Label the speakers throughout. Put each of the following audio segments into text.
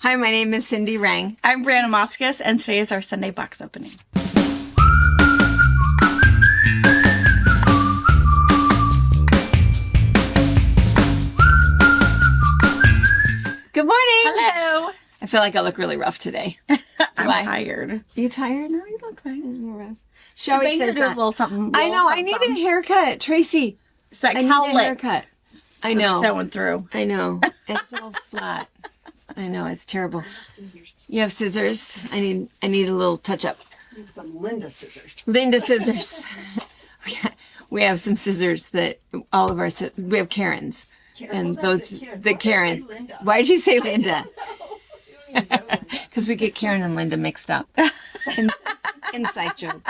Speaker 1: Hi, my name is Cindy Rang.
Speaker 2: I'm Brianna Motzkus, and today is our Sunday box opening.
Speaker 1: Good morning.
Speaker 2: Hello.
Speaker 1: I feel like I look really rough today.
Speaker 2: I'm tired.
Speaker 1: Are you tired? No, you look fine. You're rough. She always says
Speaker 2: A
Speaker 1: that.
Speaker 2: little something.
Speaker 1: I know. I need a haircut, Tracy.
Speaker 2: It's like
Speaker 1: I need a haircut. I know.
Speaker 2: Showing through.
Speaker 1: I know. It's all flat. I know. It's terrible.
Speaker 3: Scissors.
Speaker 1: You have scissors. I need a little touch up.
Speaker 3: We have some Linda scissors.
Speaker 1: Linda scissors. We have some scissors that all of our we have Karens. And
Speaker 3: Well,
Speaker 1: those
Speaker 3: that's it,
Speaker 1: the
Speaker 3: Karen.
Speaker 1: Karens.
Speaker 3: Why did I say Linda?
Speaker 1: Why did you say Linda?
Speaker 3: You don't even know Linda.
Speaker 1: Because we get Karen and Linda mixed up. Inside joke.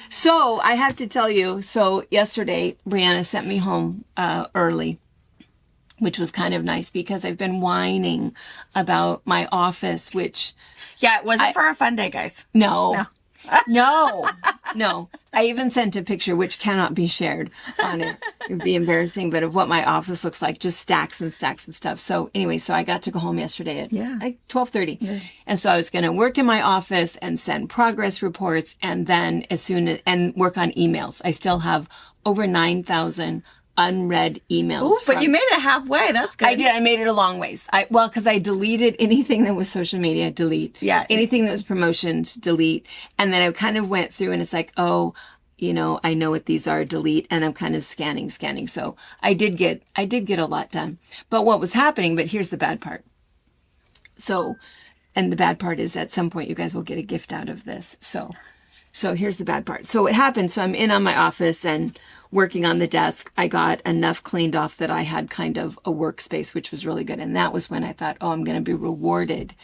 Speaker 1: So I have to tell you, so yesterday, Brianna sent me home early, which was kind of nice because I've been whining about my office, which,
Speaker 2: Yeah, it wasn't for a fun day, guys.
Speaker 1: no. I even sent a picture, which cannot be shared on it. It would be embarrassing, but of what my office looks like, just stacks and stacks of stuff. So anyway, so I got to go home yesterday at like 12:30. Yeah. And so I was going to work in my office and send progress reports and then and work on emails. I still have over 9,000 unread emails.
Speaker 2: Ooh, but you made it halfway. That's good.
Speaker 1: I did. I made it a long ways. Because I deleted anything that was social media, delete.
Speaker 2: Yeah.
Speaker 1: Anything that was promotions, delete. And then I kind of went through and it's like, oh, I know what these are, delete. And I'm kind of scanning. So I did get a lot done. But what was happening, but here's the bad part. So, and the bad part is at some point you guys will get a gift out of this. So here's the bad part. So what happened, so I'm in on my office and working on the desk. I got enough cleaned off that I had kind of a workspace, which was really good. And that was when I thought, oh, I'm going to be rewarded,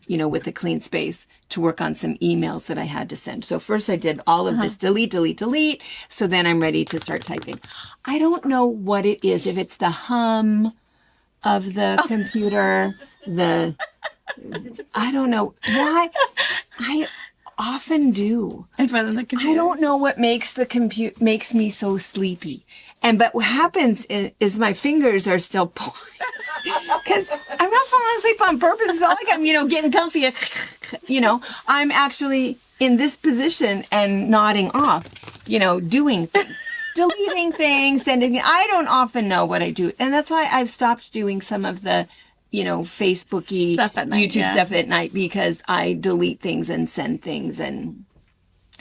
Speaker 1: with a clean space to work on some emails that I had to send. So first I did all of this delete. So then I'm ready to start typing. I don't know what it is. If it's the hum of the computer, I don't know why. I often do.
Speaker 2: In front of the computer.
Speaker 1: I don't know what makes makes me so sleepy. But what happens is my fingers are still poised because I'm not falling asleep on purpose. It's not like I'm, getting comfy. I'm actually in this position and nodding off, doing things, deleting things, sending. I don't often know what I do. And that's why I've stopped doing some of the Facebooky
Speaker 2: stuff at night,
Speaker 1: YouTube stuff at night because I delete things and send things and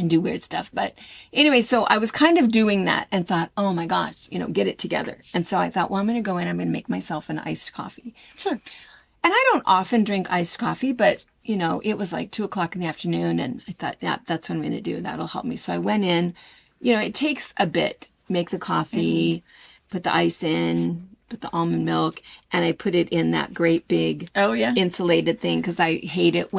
Speaker 1: do weird stuff. But anyway, so I was kind of doing that and thought, oh my gosh, get it together. And so I thought, well, I'm going to go in, I'm going to make myself an iced coffee.
Speaker 2: Sure.
Speaker 1: And I don't often drink iced coffee, but it was like 2:00 in the afternoon and I thought, yeah, that's what I'm going to do. That'll help me. So I went in, it takes a bit, make the coffee, put the ice in, put the almond milk, and I put it in that great big insulated thing because I hate it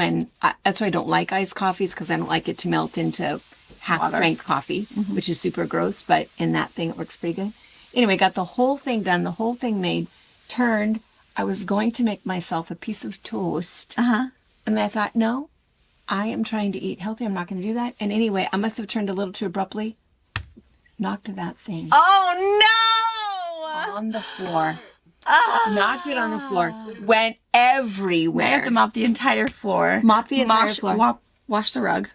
Speaker 1: that's why I don't like iced coffees because I don't like it to melt into half-strength coffee, which is super gross, but in that thing it works pretty good. Anyway, got the whole thing done, the whole thing made, turned. I was going to make myself a piece of toast, and I thought, no, I am trying to eat healthy. I'm not going to do that. And anyway, I must have turned a little too abruptly, knocked that thing.
Speaker 2: Oh, no!
Speaker 1: On the floor. Knocked it on the floor. Went everywhere.
Speaker 2: I have to mop the entire floor.
Speaker 1: Mop the entire floor.
Speaker 2: Wash the rug.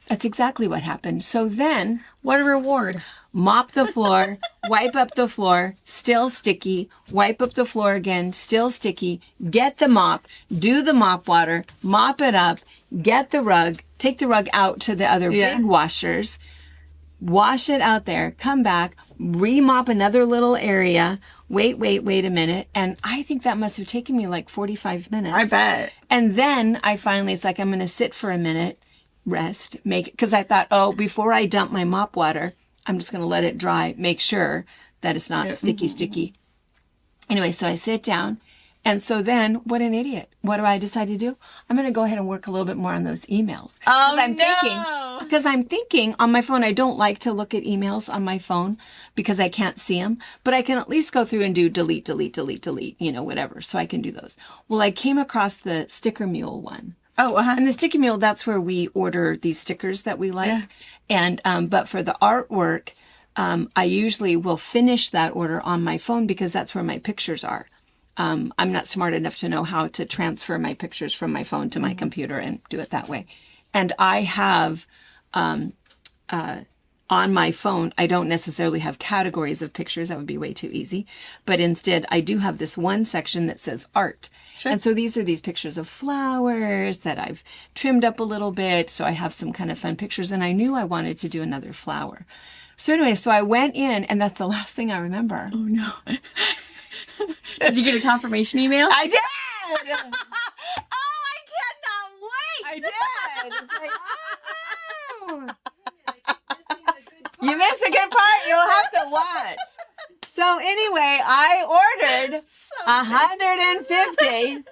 Speaker 1: That's exactly what happened. So then,
Speaker 2: What a reward.
Speaker 1: mop the floor, wipe up the floor, still sticky, wipe up the floor again, still sticky, get the mop, do the mop water, mop it up, get the rug, take the rug out to the other big washers, wash it out there, come back, remop another little area, wait a minute. And I think that must have taken me like 45 minutes.
Speaker 2: I bet.
Speaker 1: And then it's like, I'm going to sit for a minute, rest, because I thought, before I dump my mop water, I'm just going to let it dry, make sure that it's not sticky. Anyway, so I sit down. And so then, what an idiot. What do I decide to do? I'm going to go ahead and work a little bit more on those emails. Because I'm thinking on my phone, I don't like to look at emails on my phone because I can't see them, but I can at least go through and do delete, whatever. So I can do those. Well, I came across the Sticker Mule one.
Speaker 2: Oh,
Speaker 1: And the Sticker Mule, that's where we order these stickers that we like.
Speaker 2: Yeah.
Speaker 1: And, but for the artwork, I usually will finish that order on my phone because that's where my pictures are. I'm not smart enough to know how to transfer my pictures from my phone to my computer and do it that way. And I have, on my phone, I don't necessarily have categories of pictures. That would be way too easy. But instead, I do have this one section that says art.
Speaker 2: Sure.
Speaker 1: And so these are these pictures of flowers that I've trimmed up a little bit. So I have some kind of fun pictures. And I knew I wanted to do another flower. So anyway, so I went in, and that's the last thing I remember.
Speaker 2: Oh no. Did you get a confirmation email?
Speaker 1: I did!
Speaker 2: Oh, I cannot wait.
Speaker 1: I did! It's like, oh, no. You missed the good part. You'll have to watch. So anyway, I ordered 150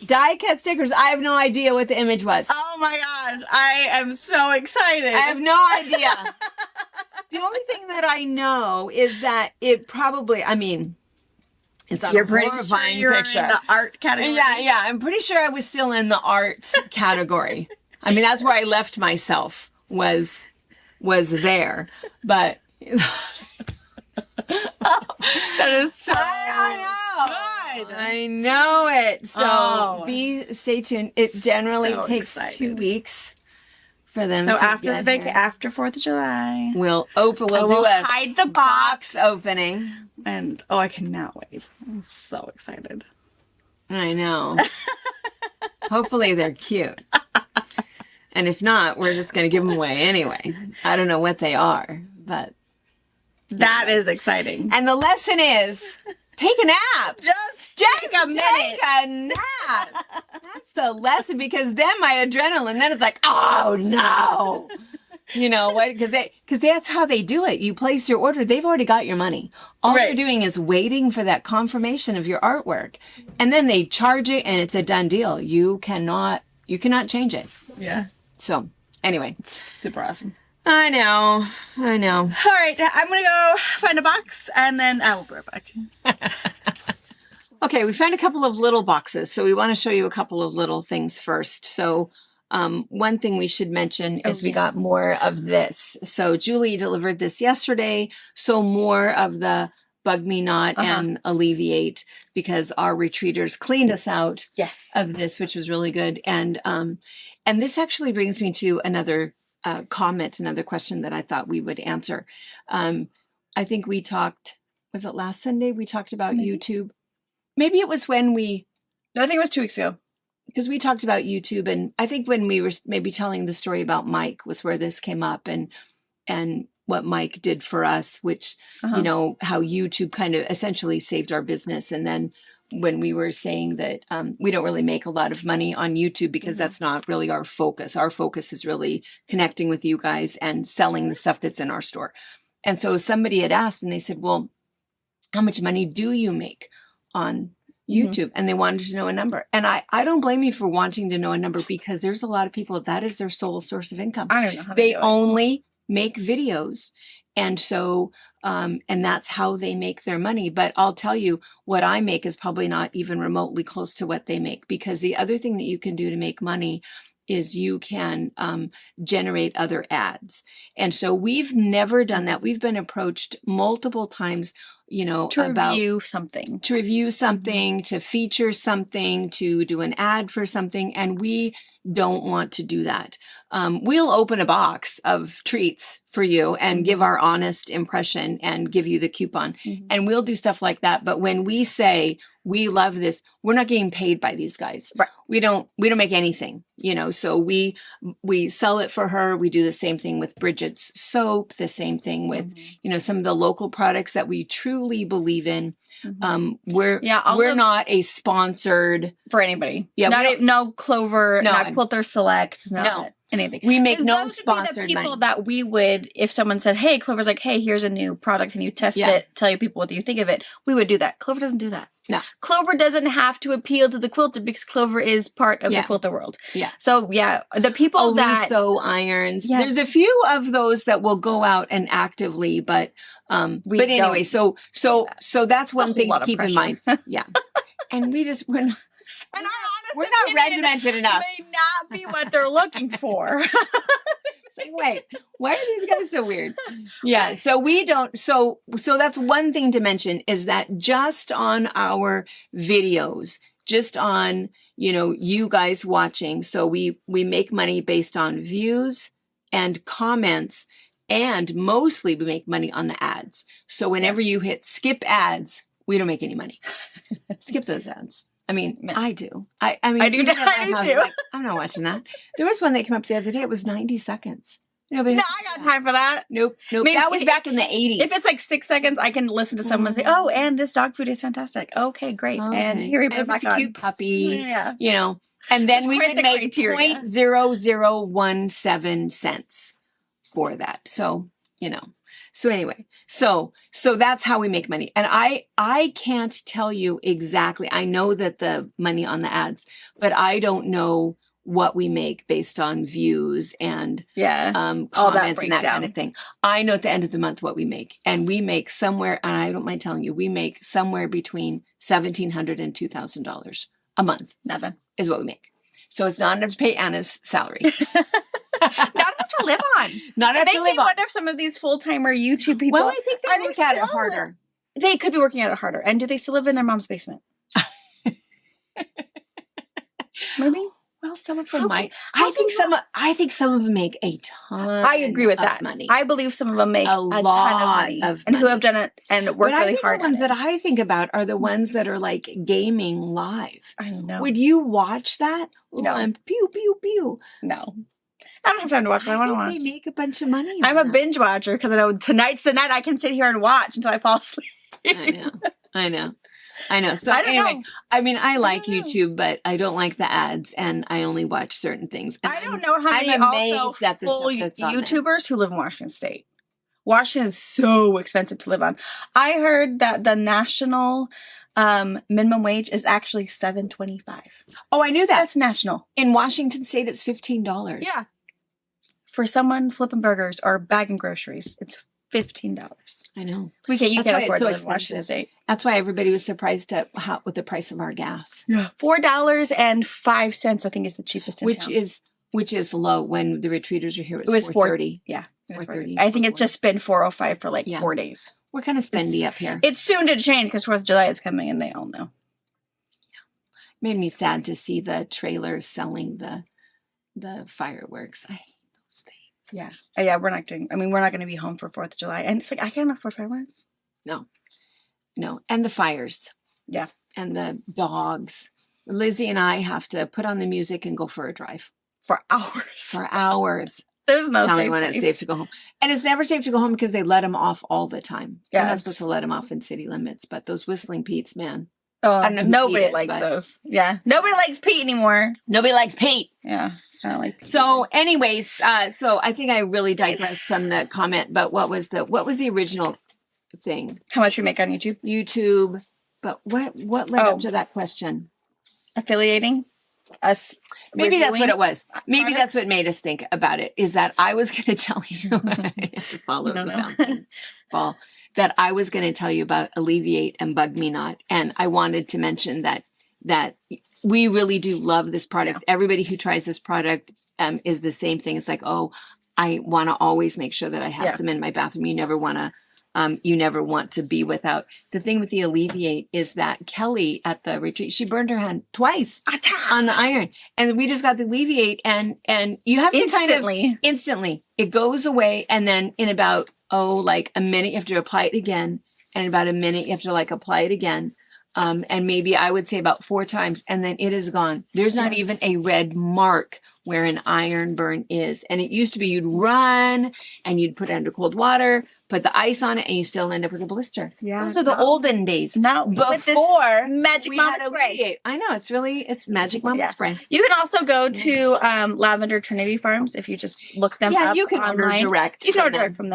Speaker 1: die cut stickers. I have no idea what the image was.
Speaker 2: Oh my gosh, I am so excited.
Speaker 1: I have no idea. The only thing that I know is that it probably, I mean, it's a
Speaker 2: You're pretty
Speaker 1: horrifying
Speaker 2: sure you're
Speaker 1: picture.
Speaker 2: in the art category.
Speaker 1: Yeah. I'm pretty sure I was still in the art category. I mean, that's where I left myself, was there. But
Speaker 2: That is so
Speaker 1: I know it. So
Speaker 2: Oh.
Speaker 1: stay tuned. It generally
Speaker 2: So
Speaker 1: takes
Speaker 2: excited.
Speaker 1: 2 weeks for them
Speaker 2: So
Speaker 1: to
Speaker 2: after
Speaker 1: get here.
Speaker 2: after 4th of July,
Speaker 1: We'll do
Speaker 2: we'll
Speaker 1: a
Speaker 2: hide the
Speaker 1: box
Speaker 2: box.
Speaker 1: opening.
Speaker 2: And I cannot wait. I'm so excited.
Speaker 1: I know. Hopefully they're cute. And if not, we're just going to give them away anyway. I don't know what they are, but.
Speaker 2: That is exciting.
Speaker 1: And the lesson is, take a nap.
Speaker 2: Just
Speaker 1: Take
Speaker 2: a minute.
Speaker 1: a nap. That's the lesson, because then my adrenaline, then it's like, oh no. You know what? Because that's how they do it. You place your order. They've already got your money. All they're
Speaker 2: Right.
Speaker 1: doing is waiting for that confirmation of your artwork. And then they charge it, and it's a done deal. You cannot change it.
Speaker 2: Yeah.
Speaker 1: So anyway,
Speaker 2: Super awesome.
Speaker 1: I know.
Speaker 2: All right, I'm going to go find a box and then I will be right back.
Speaker 1: Okay, we found a couple of little boxes, so we want to show you a couple of little things first. So one thing we should mention is we got more of this. So Julie delivered this yesterday, so more of the Bug Me Not and Alleviate, because our retreaters cleaned us out
Speaker 2: Yes.
Speaker 1: of this, which was really good. And this actually brings me to another comment, another question that I thought we would answer. I think we talked, was it last Sunday? We talked about YouTube. Maybe it was when
Speaker 2: No, I think it was 2 weeks ago.
Speaker 1: because we talked about YouTube, and I think when we were maybe telling the story about Mike was where this came up, and what Mike did for us, which, you know, how YouTube kind of essentially saved our business. And then when we were saying that we don't really make a lot of money on YouTube because that's not really our focus. Our focus is really connecting with you guys and selling the stuff that's in our store. And so somebody had asked, and they said, well, how much money do you make on YouTube? And they wanted to know a number. And I don't blame you for wanting to know a number, because there's a lot of people that is their sole source of income.
Speaker 2: I don't know how
Speaker 1: They
Speaker 2: do it.
Speaker 1: only make videos. And so, and that's how they make their money. But I'll tell you, what I make is probably not even remotely close to what they make, because the other thing that you can do to make money is you can generate other ads. And so we've never done that. We've been approached multiple times, you know,
Speaker 2: to
Speaker 1: about
Speaker 2: review something.
Speaker 1: to review something, to feature something, to do an ad for something. And we don't want to do that. We'll open a box of treats for you and give our honest impression and give you the coupon. And we'll do stuff like that. But when we say we love this, we're not getting paid by these guys.
Speaker 2: Right.
Speaker 1: We don't make anything, you know, so we sell it for her. We do the same thing with Bridget's soap, the same thing with, you know, some of the local products that we truly believe in. We're not a sponsored.
Speaker 2: For anybody.
Speaker 1: Yeah,
Speaker 2: No Clover,
Speaker 1: No.
Speaker 2: not Quilter Select, not
Speaker 1: No.
Speaker 2: anything.
Speaker 1: We make
Speaker 2: 'Cause
Speaker 1: no
Speaker 2: those would be
Speaker 1: sponsored
Speaker 2: the people
Speaker 1: money.
Speaker 2: that we would, if someone said, hey, Clover's like, hey, here's a new product, can you test
Speaker 1: Yeah.
Speaker 2: it, tell your people what you think of it, we would do that. Clover doesn't do that.
Speaker 1: No.
Speaker 2: Clover doesn't have to appeal to the quilter because Clover is part of
Speaker 1: Yeah.
Speaker 2: the quilter world.
Speaker 1: Yeah.
Speaker 2: So yeah, the people that
Speaker 1: Aliso irons.
Speaker 2: Yes.
Speaker 1: There's a few of those that will go out and actively, but
Speaker 2: We
Speaker 1: but anyway,
Speaker 2: don't
Speaker 1: so that's one
Speaker 2: a
Speaker 1: thing
Speaker 2: lot
Speaker 1: to
Speaker 2: of
Speaker 1: keep in
Speaker 2: pressure.
Speaker 1: mind. Yeah. And we're not
Speaker 2: and our honest
Speaker 1: we're not
Speaker 2: opinion
Speaker 1: regimented enough.
Speaker 2: may not be what they're looking for.
Speaker 1: like, wait, why are these guys so weird? Yeah. So we don't, so that's one thing to mention is that just on our videos, just on, you guys watching. So we make money based on views and comments, and mostly we make money on the ads. So whenever you hit skip ads, we don't make any money. Skip those ads. I mean, I do. I mean,
Speaker 2: I do
Speaker 1: even at my
Speaker 2: too.
Speaker 1: house, like, I'm not watching that. There was one that came up the other day. It was 90 seconds. Nobody.
Speaker 2: No, I got time for that.
Speaker 1: Nope.
Speaker 2: Maybe
Speaker 1: that was back in the 80s.
Speaker 2: If it's like 6 seconds, I can listen to someone say, "Oh, and this dog food is fantastic." Okay, great.
Speaker 1: Okay.
Speaker 2: And here we put it
Speaker 1: if
Speaker 2: back
Speaker 1: it's a
Speaker 2: on.
Speaker 1: cute puppy,
Speaker 2: Yeah.
Speaker 1: and then
Speaker 2: Just
Speaker 1: we
Speaker 2: create
Speaker 1: would
Speaker 2: the
Speaker 1: make
Speaker 2: criteria.
Speaker 1: 0.0017 cents for that. So, so anyway, so that's how we make money. And I can't tell you exactly. I know that the money on the ads, but I don't know what we make based on views and
Speaker 2: Yeah.
Speaker 1: comments and that
Speaker 2: breakdown.
Speaker 1: kind of thing. I know at the end of the month what we make, and we make somewhere, and I don't mind telling you, we make somewhere between $1,700 and $2,000 a month
Speaker 2: Nothing.
Speaker 1: is what we make. So it's not enough to pay Anna's salary.
Speaker 2: Not enough to live on.
Speaker 1: Not
Speaker 2: It
Speaker 1: enough
Speaker 2: makes
Speaker 1: to
Speaker 2: me
Speaker 1: live on.
Speaker 2: wonder if some of these full-timer YouTube people,
Speaker 1: Well, I think they
Speaker 2: are
Speaker 1: work at it
Speaker 2: still-
Speaker 1: harder.
Speaker 2: They could be working at it harder. And do they still live in their mom's basement? Maybe.
Speaker 1: Well, some of them
Speaker 2: How
Speaker 1: might.
Speaker 2: can- how
Speaker 1: I think some of them make a ton.
Speaker 2: I agree with
Speaker 1: of
Speaker 2: that.
Speaker 1: money.
Speaker 2: I believe some of them make
Speaker 1: A
Speaker 2: a ton of
Speaker 1: lot
Speaker 2: money
Speaker 1: of
Speaker 2: and who
Speaker 1: money.
Speaker 2: have done it and worked
Speaker 1: but I
Speaker 2: really
Speaker 1: think
Speaker 2: hard.
Speaker 1: the ones
Speaker 2: at
Speaker 1: that
Speaker 2: it.
Speaker 1: I think about are the ones that are like gaming live.
Speaker 2: I know.
Speaker 1: Would you watch that?
Speaker 2: No.
Speaker 1: And pew pew pew.
Speaker 2: No. I don't have time to watch. But I want to
Speaker 1: think
Speaker 2: watch.
Speaker 1: they make a bunch of money.
Speaker 2: I'm
Speaker 1: on
Speaker 2: a
Speaker 1: that.
Speaker 2: binge watcher because I know tonight's the night I can sit here and watch until I fall asleep.
Speaker 1: I know. So
Speaker 2: I don't
Speaker 1: anyway,
Speaker 2: know.
Speaker 1: I mean, I like
Speaker 2: don't know.
Speaker 1: YouTube, but I don't like the ads, and I only watch certain things. And
Speaker 2: I don't know how
Speaker 1: I'm
Speaker 2: many
Speaker 1: amazed
Speaker 2: also
Speaker 1: at the
Speaker 2: full
Speaker 1: stuff that's on there.
Speaker 2: YouTubers who live in Washington State. Washington is so expensive to live on. I heard that the national minimum wage is actually $7.25.
Speaker 1: Oh, I knew that.
Speaker 2: That's national.
Speaker 1: In Washington State, it's $15.
Speaker 2: Yeah. For someone flipping burgers or bagging groceries, it's $15.
Speaker 1: I know.
Speaker 2: You
Speaker 1: That's
Speaker 2: can't
Speaker 1: why
Speaker 2: afford
Speaker 1: it's
Speaker 2: to
Speaker 1: so
Speaker 2: live in Washington
Speaker 1: expensive.
Speaker 2: State.
Speaker 1: That's why everybody was surprised at with the price of our gas,
Speaker 2: Yeah. $4.05, I think, is the cheapest in
Speaker 1: which
Speaker 2: town.
Speaker 1: is low. When the retreaters are here,
Speaker 2: It was
Speaker 1: $4.30.
Speaker 2: Yeah. It was
Speaker 1: 4.30,
Speaker 2: $4.30. I think it's just been $4.05 for like
Speaker 1: Yeah.
Speaker 2: 4 days.
Speaker 1: We're kind of spendy up here.
Speaker 2: It's soon to change because 4th of July is coming and they all know.
Speaker 1: Made me sad to see the trailers selling the fireworks. I hate those things.
Speaker 2: Yeah. We're not going to be home for 4th of July. And it's like, I can't afford fireworks.
Speaker 1: No, and the fires.
Speaker 2: Yeah.
Speaker 1: And the dogs. Lizzie and I have to put on the music and go for a drive
Speaker 2: For hours.
Speaker 1: for hours.
Speaker 2: There's no
Speaker 1: Tell me
Speaker 2: safe
Speaker 1: when it's
Speaker 2: place.
Speaker 1: safe to go home. And it's never safe to go home because they let them off all the time.
Speaker 2: Yeah,
Speaker 1: They're not
Speaker 2: it's-
Speaker 1: supposed to let them off in city limits, but those Whistling Pete's, man.
Speaker 2: Oh,
Speaker 1: I don't know who
Speaker 2: nobody
Speaker 1: Pete is,
Speaker 2: likes
Speaker 1: but-
Speaker 2: those. Yeah. Nobody likes Pete anymore.
Speaker 1: Nobody likes Pete.
Speaker 2: Yeah. I don't like Pete.
Speaker 1: So anyways, so I think I really digressed from the comment, but what was the original thing?
Speaker 2: How much we make on YouTube?
Speaker 1: YouTube. But what led
Speaker 2: Oh.
Speaker 1: up to that question?
Speaker 2: Affiliating us.
Speaker 1: Maybe that's what
Speaker 2: reviewing
Speaker 1: it was. Maybe that's
Speaker 2: products?
Speaker 1: what made us think about it, is that I was going to tell you, I have to follow
Speaker 2: You
Speaker 1: the
Speaker 2: don't know.
Speaker 1: bouncing ball, that I was going to tell you about Alleviate and Bug Me Not. And I wanted to mention that we really do love this product. Everybody who tries this product is the same thing. It's like, oh, I want to always make sure that I have
Speaker 2: Yeah.
Speaker 1: some in my bathroom. You never want to be without. The thing with the Alleviate is that Kelly at the retreat, she burned her hand twice on the iron, and we just got the Alleviate, and you have to
Speaker 2: Instantly.
Speaker 1: instantly it goes away, and then in about like a minute you have to apply it again, and in about a minute you have to like apply it again, and maybe I would say about 4 times, and then it is gone. There's not even a red mark where an iron burn is. And it used to be you'd run and you'd put it under cold water, put the ice on it, and you still end up with a blister.
Speaker 2: Yeah,
Speaker 1: Those are the
Speaker 2: no.
Speaker 1: olden days.
Speaker 2: No, with this
Speaker 1: Before
Speaker 2: Magic
Speaker 1: we
Speaker 2: Mama
Speaker 1: had
Speaker 2: spray.
Speaker 1: Alleviate. I know, it's Magic Mama
Speaker 2: Yeah.
Speaker 1: spray.
Speaker 2: You can also go to Lavender Trinity Farms if you just look them
Speaker 1: Yeah,
Speaker 2: up
Speaker 1: you can order
Speaker 2: online.
Speaker 1: direct.
Speaker 2: You can
Speaker 1: from
Speaker 2: order
Speaker 1: them.
Speaker 2: direct from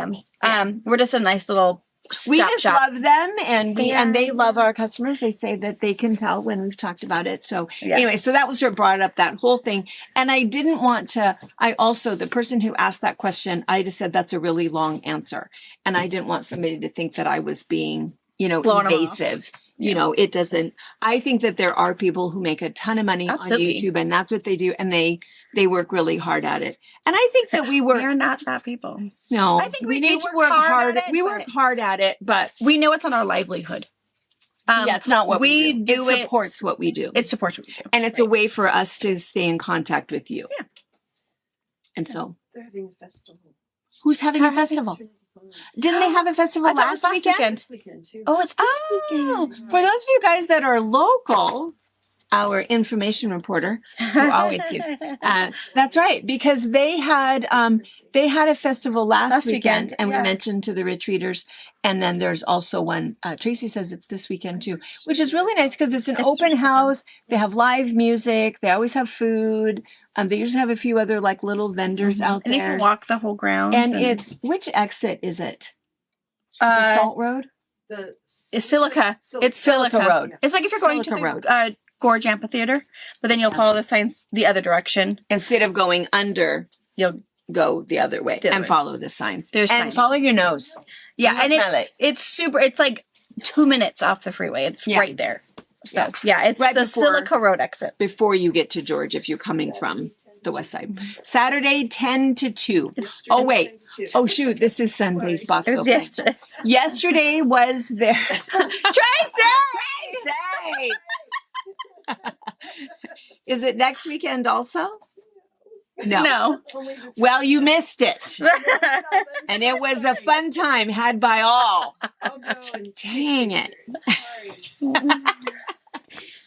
Speaker 2: them. We're just a nice little
Speaker 1: We
Speaker 2: stop
Speaker 1: just
Speaker 2: shop.
Speaker 1: love them, and they
Speaker 2: Yeah.
Speaker 1: love our customers. They say that they can tell when we've talked about it. So
Speaker 2: Yeah.
Speaker 1: anyway, so that was what brought up that whole thing. And I didn't want to. I also, the person who asked that question, I just said that's a really long answer, and I didn't want somebody to think that I was being,
Speaker 2: Blowing 'em off.
Speaker 1: evasive You know, it doesn't, I think that there are people who make a ton of money
Speaker 2: Absolutely.
Speaker 1: on YouTube, and that's what they do. And they work really hard at it. And I think that we
Speaker 2: We're
Speaker 1: work,
Speaker 2: not that people.
Speaker 1: no,
Speaker 2: I think we do
Speaker 1: need to
Speaker 2: work
Speaker 1: work
Speaker 2: hard
Speaker 1: hard.
Speaker 2: at it,
Speaker 1: We
Speaker 2: but-
Speaker 1: work hard at it, but
Speaker 2: We know it's on our livelihood.
Speaker 1: yeah, it's not what we do.
Speaker 2: it
Speaker 1: It supports what we do.
Speaker 2: It supports what we do.
Speaker 1: And it's a way for us to stay in contact with you.
Speaker 2: Yeah.
Speaker 1: And so,
Speaker 3: They're having a festival.
Speaker 1: who's having a festival? Didn't they have a festival
Speaker 2: I thought it was
Speaker 1: last weekend?
Speaker 3: This weekend too.
Speaker 2: Oh, it's this
Speaker 1: Oh,
Speaker 2: weekend.
Speaker 1: for those of you guys that are local, our information reporter, who always gives, that's right, because they had a festival last weekend,
Speaker 2: weekend,
Speaker 1: and we
Speaker 2: yeah.
Speaker 1: mentioned to the retreaters, and then there's also one. Tracy says it's this weekend too, which is really nice because it's an
Speaker 2: It's
Speaker 1: open
Speaker 2: really fun.
Speaker 1: house. They have live music. They always have food. They usually have a few other like little vendors out
Speaker 2: And you
Speaker 1: there.
Speaker 2: can walk the whole grounds.
Speaker 1: And it's which exit is it? The
Speaker 2: uh,
Speaker 1: Salt Road.
Speaker 2: it's Silica. It's Silica
Speaker 1: Road.
Speaker 2: It's like if you're going
Speaker 1: Silica
Speaker 2: to
Speaker 1: Road.
Speaker 2: the Gorge Amphitheater, but then you'll
Speaker 1: Yeah.
Speaker 2: follow the signs the other direction.
Speaker 1: Instead of going under,
Speaker 2: You'll
Speaker 1: go the other way
Speaker 2: The other
Speaker 1: and
Speaker 2: way.
Speaker 1: follow the signs.
Speaker 2: There's
Speaker 1: and
Speaker 2: signs.
Speaker 1: follow your nose.
Speaker 2: Yeah,
Speaker 1: You
Speaker 2: and
Speaker 1: smell
Speaker 2: it's super. It's like 2 minutes off the freeway. It's
Speaker 1: Yeah.
Speaker 2: right there. So yeah, it's
Speaker 1: Right
Speaker 2: the
Speaker 1: before-
Speaker 2: Silica Road exit.
Speaker 1: Before you get to George, if you're coming from the west side. Saturday, 10 to 2. Oh, wait. Oh, shoot. This is Sunday's box
Speaker 2: It was
Speaker 1: opening.
Speaker 2: yesterday.
Speaker 1: Yesterday was there. Tracy! Is it next weekend also? No.
Speaker 2: No.
Speaker 1: Well, you missed it. And it was a fun time had by all. Dang it.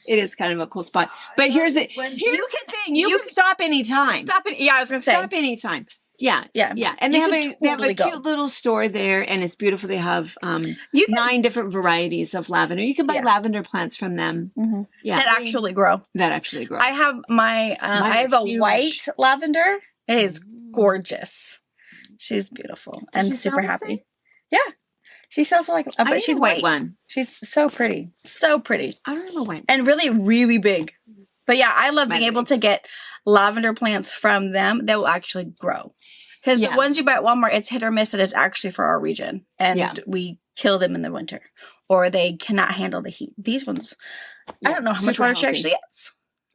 Speaker 1: It is kind of a cool spot. But here's the thing. You can stop anytime.
Speaker 2: Stop it. Yeah, I was gonna say.
Speaker 1: Stop anytime. Yeah.
Speaker 2: Yeah.
Speaker 1: Yeah. And they
Speaker 2: You
Speaker 1: have
Speaker 2: can
Speaker 1: they have a
Speaker 2: totally go.
Speaker 1: cute little store there, and it's beautiful. They have
Speaker 2: You can
Speaker 1: 9 different varieties of lavender. You can buy
Speaker 2: Yeah.
Speaker 1: lavender plants from them.
Speaker 2: Mhm.
Speaker 1: Yeah.
Speaker 2: that actually grow.
Speaker 1: that actually grow.
Speaker 2: I have my.
Speaker 1: Mine
Speaker 2: I have
Speaker 1: are
Speaker 2: a
Speaker 1: huge.
Speaker 2: white lavender. It is gorgeous. She's beautiful and
Speaker 1: she
Speaker 2: super
Speaker 1: sell the
Speaker 2: happy. Yeah, she sells for like.
Speaker 1: I
Speaker 2: But
Speaker 1: need
Speaker 2: she's
Speaker 1: a white
Speaker 2: white.
Speaker 1: one.
Speaker 2: She's so pretty. So pretty.
Speaker 1: I don't know white.
Speaker 2: And really, really big. But yeah, I love being
Speaker 1: Might
Speaker 2: able
Speaker 1: be.
Speaker 2: to get lavender plants from them that will actually grow. Because
Speaker 1: Yeah.
Speaker 2: the ones you buy at Walmart, it's hit or miss, and it's actually for our region. And
Speaker 1: Yeah.
Speaker 2: we kill them in the winter, or they cannot handle the heat. These ones, I don't know how much
Speaker 1: super
Speaker 2: water she
Speaker 1: healthy.
Speaker 2: actually gets.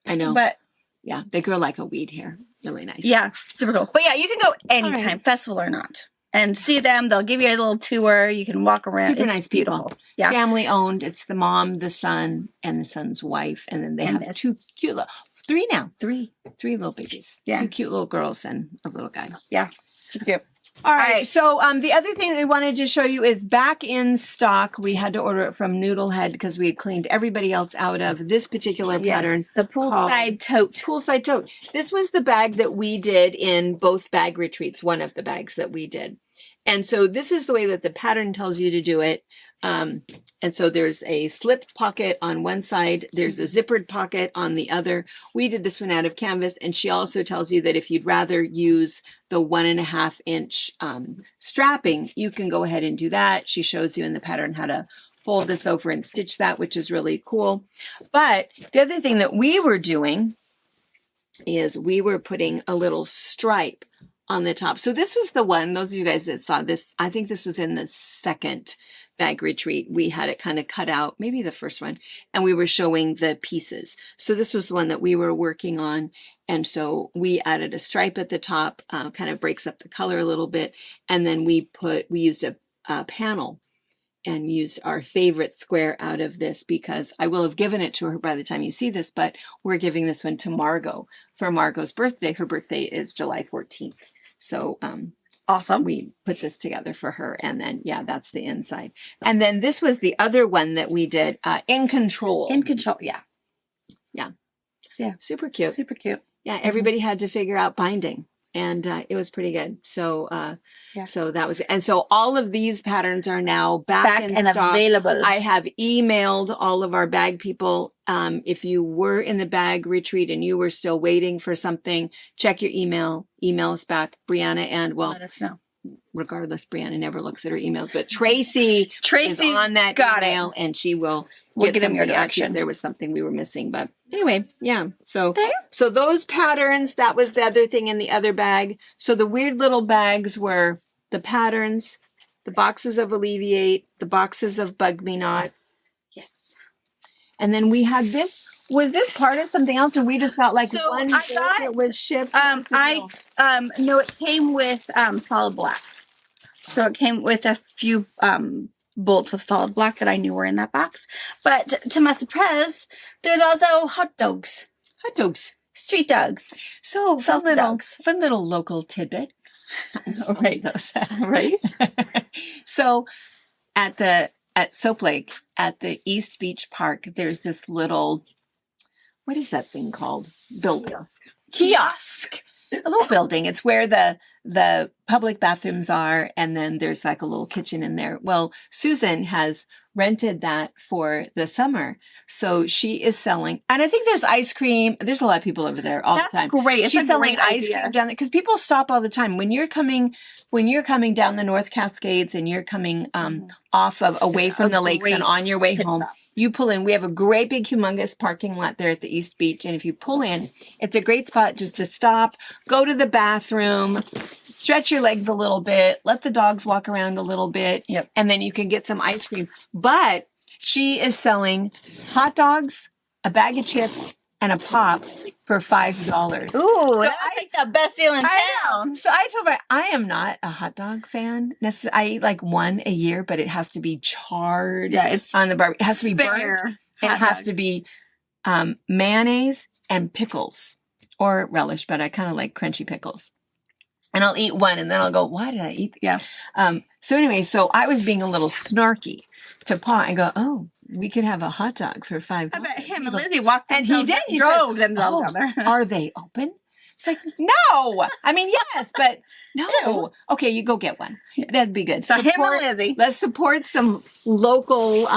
Speaker 1: I know.
Speaker 2: But
Speaker 1: Yeah, they grow like a weed here. Really nice.
Speaker 2: yeah, super cool. But yeah, you can go anytime,
Speaker 1: right.
Speaker 2: festival or not, and see them. They'll give you a little tour. You can walk around.
Speaker 1: Super
Speaker 2: It's
Speaker 1: nice people.
Speaker 2: beautiful. Yeah.
Speaker 1: Family owned. It's the mom, the son, and the son's wife, and then they
Speaker 2: And
Speaker 1: have
Speaker 2: it's-
Speaker 1: 2 cute, 3 now,
Speaker 2: Three.
Speaker 1: 3 little babies.
Speaker 2: Yeah.
Speaker 1: 2 cute little girls and a little guy.
Speaker 2: Super cute.
Speaker 1: All right.
Speaker 2: right.
Speaker 1: So the other thing that we wanted to show you is back in stock. We had to order it from Noodlehead because we had cleaned everybody else out of this particular pattern.
Speaker 2: The poolside tote.
Speaker 1: Poolside tote. This was the bag that we did in both bag retreats, one of the bags that we did. And so this is the way that the pattern tells you to do it. And so there's a slip pocket on one side. There's a zippered pocket on the other. We did this one out of canvas. And she also tells you that if you'd rather use the 1.5 inch strapping, you can go ahead and do that. She shows you in the pattern how to fold this over and stitch that, which is really cool. But the other thing that we were doing is we were putting a little stripe on the top. So this was the one, those of you guys that saw this, I think this was in the second bag retreat. We had it kind of cut out, maybe the first one, and we were showing the pieces. So this was the one that we were working on. And so we added a stripe at the top, kind of breaks up the color a little bit. And then we used a panel and used our favorite square out of this because I will have given it to her by the time you see this, but we're giving this one to Margot for Margot's birthday. Her birthday is July 14th. So
Speaker 2: Awesome.
Speaker 1: we put this together for her. And then, yeah, that's the inside. And then this was the other one that we did, In Control.
Speaker 2: In control. Yeah.
Speaker 1: Yeah.
Speaker 2: Yeah.
Speaker 1: Super cute.
Speaker 2: Super cute.
Speaker 1: Yeah, everybody had to figure out binding, and it was pretty good. So,
Speaker 2: Yeah.
Speaker 1: so that was, and so all of these patterns are now back in
Speaker 2: and
Speaker 1: stock.
Speaker 2: available.
Speaker 1: I have emailed all of our bag people. If you were in the bag retreat and you were still waiting for something, check your email. Email us back, Brianna, and well,
Speaker 2: Let us know.
Speaker 1: regardless, Brianna never looks at her emails, but Tracy is
Speaker 2: Tracy
Speaker 1: on that
Speaker 2: got
Speaker 1: email, and she will.
Speaker 2: We'll get them your
Speaker 1: something out to you if
Speaker 2: direction.
Speaker 1: there was something we were missing, but anyway, yeah. So,
Speaker 2: There.
Speaker 1: so those patterns, that was the other thing in the other bag. So the weird little bags were the patterns, the boxes of Alleviate, the boxes of Bug Me Not,
Speaker 2: Yes.
Speaker 1: And then we had this. Was this part of something else, or we just got like
Speaker 2: So
Speaker 1: one
Speaker 2: I
Speaker 1: bolt
Speaker 2: got,
Speaker 1: that was shipped? What was the deal?
Speaker 2: no, it came with solid black. So it came with a few bolts of solid black that I knew were in that box. But to my surprise, there's also hot dogs,
Speaker 1: Hot dogs.
Speaker 2: street dogs.
Speaker 1: So
Speaker 2: Salsa dogs.
Speaker 1: fun little local tidbit. I'm just
Speaker 2: Right.
Speaker 1: those.
Speaker 2: Right.
Speaker 1: So at Soap Lake at the East Beach Park, there's this little, what is that thing called? Building. Kiosk. A little building. It's where the public bathrooms are, and then there's like a little kitchen in there. Well, Susan has rented that for the summer. So she is selling, and I think there's ice cream. There's a lot of people over there all
Speaker 2: That's
Speaker 1: the time.
Speaker 2: great. It's
Speaker 1: She's
Speaker 2: a
Speaker 1: selling
Speaker 2: great
Speaker 1: ice
Speaker 2: idea.
Speaker 1: cream down there because people stop all the time when you're coming down the North Cascades and you're coming off of away
Speaker 2: It's
Speaker 1: from
Speaker 2: a
Speaker 1: the lakes and
Speaker 2: great
Speaker 1: on your way
Speaker 2: pit
Speaker 1: home.
Speaker 2: stop.
Speaker 1: You pull in. We have a great big humongous parking lot there at the East Beach, and if you pull in, it's a great spot just to stop, go to the bathroom, stretch your legs a little bit, let the dogs walk around a little bit,
Speaker 2: Yep.
Speaker 1: and then you can get some ice cream. But she is selling hot dogs, a bag of chips, and a pop for $5.
Speaker 2: Ooh, that's like the best deal in
Speaker 1: I
Speaker 2: town.
Speaker 1: know. So I told her I am not a hot dog fan. I eat like one a year, but it has to be charred
Speaker 2: Yeah, it's
Speaker 1: on the barbecue. It has to be burnt.
Speaker 2: fair.
Speaker 1: It
Speaker 2: hot
Speaker 1: has
Speaker 2: dogs.
Speaker 1: to be mayonnaise and pickles or relish, but I kind of like crunchy pickles. And I'll eat one and then I'll go, why did I eat?
Speaker 2: Yeah.
Speaker 1: So anyway, so I was being a little snarky to Pa and go, oh, we could have a hot dog for $5.
Speaker 2: I bet him and Lizzie walked
Speaker 1: And he
Speaker 2: themselves
Speaker 1: did. He
Speaker 2: drove
Speaker 1: said,
Speaker 2: themselves
Speaker 1: "Oh,
Speaker 2: down there.
Speaker 1: Are they open? It's like, no. I mean, yes, but no.
Speaker 2: Ew.
Speaker 1: Okay, you go get one.
Speaker 2: Yeah.
Speaker 1: That'd be good.
Speaker 2: So him and Lizzie.
Speaker 1: Let's support some local, because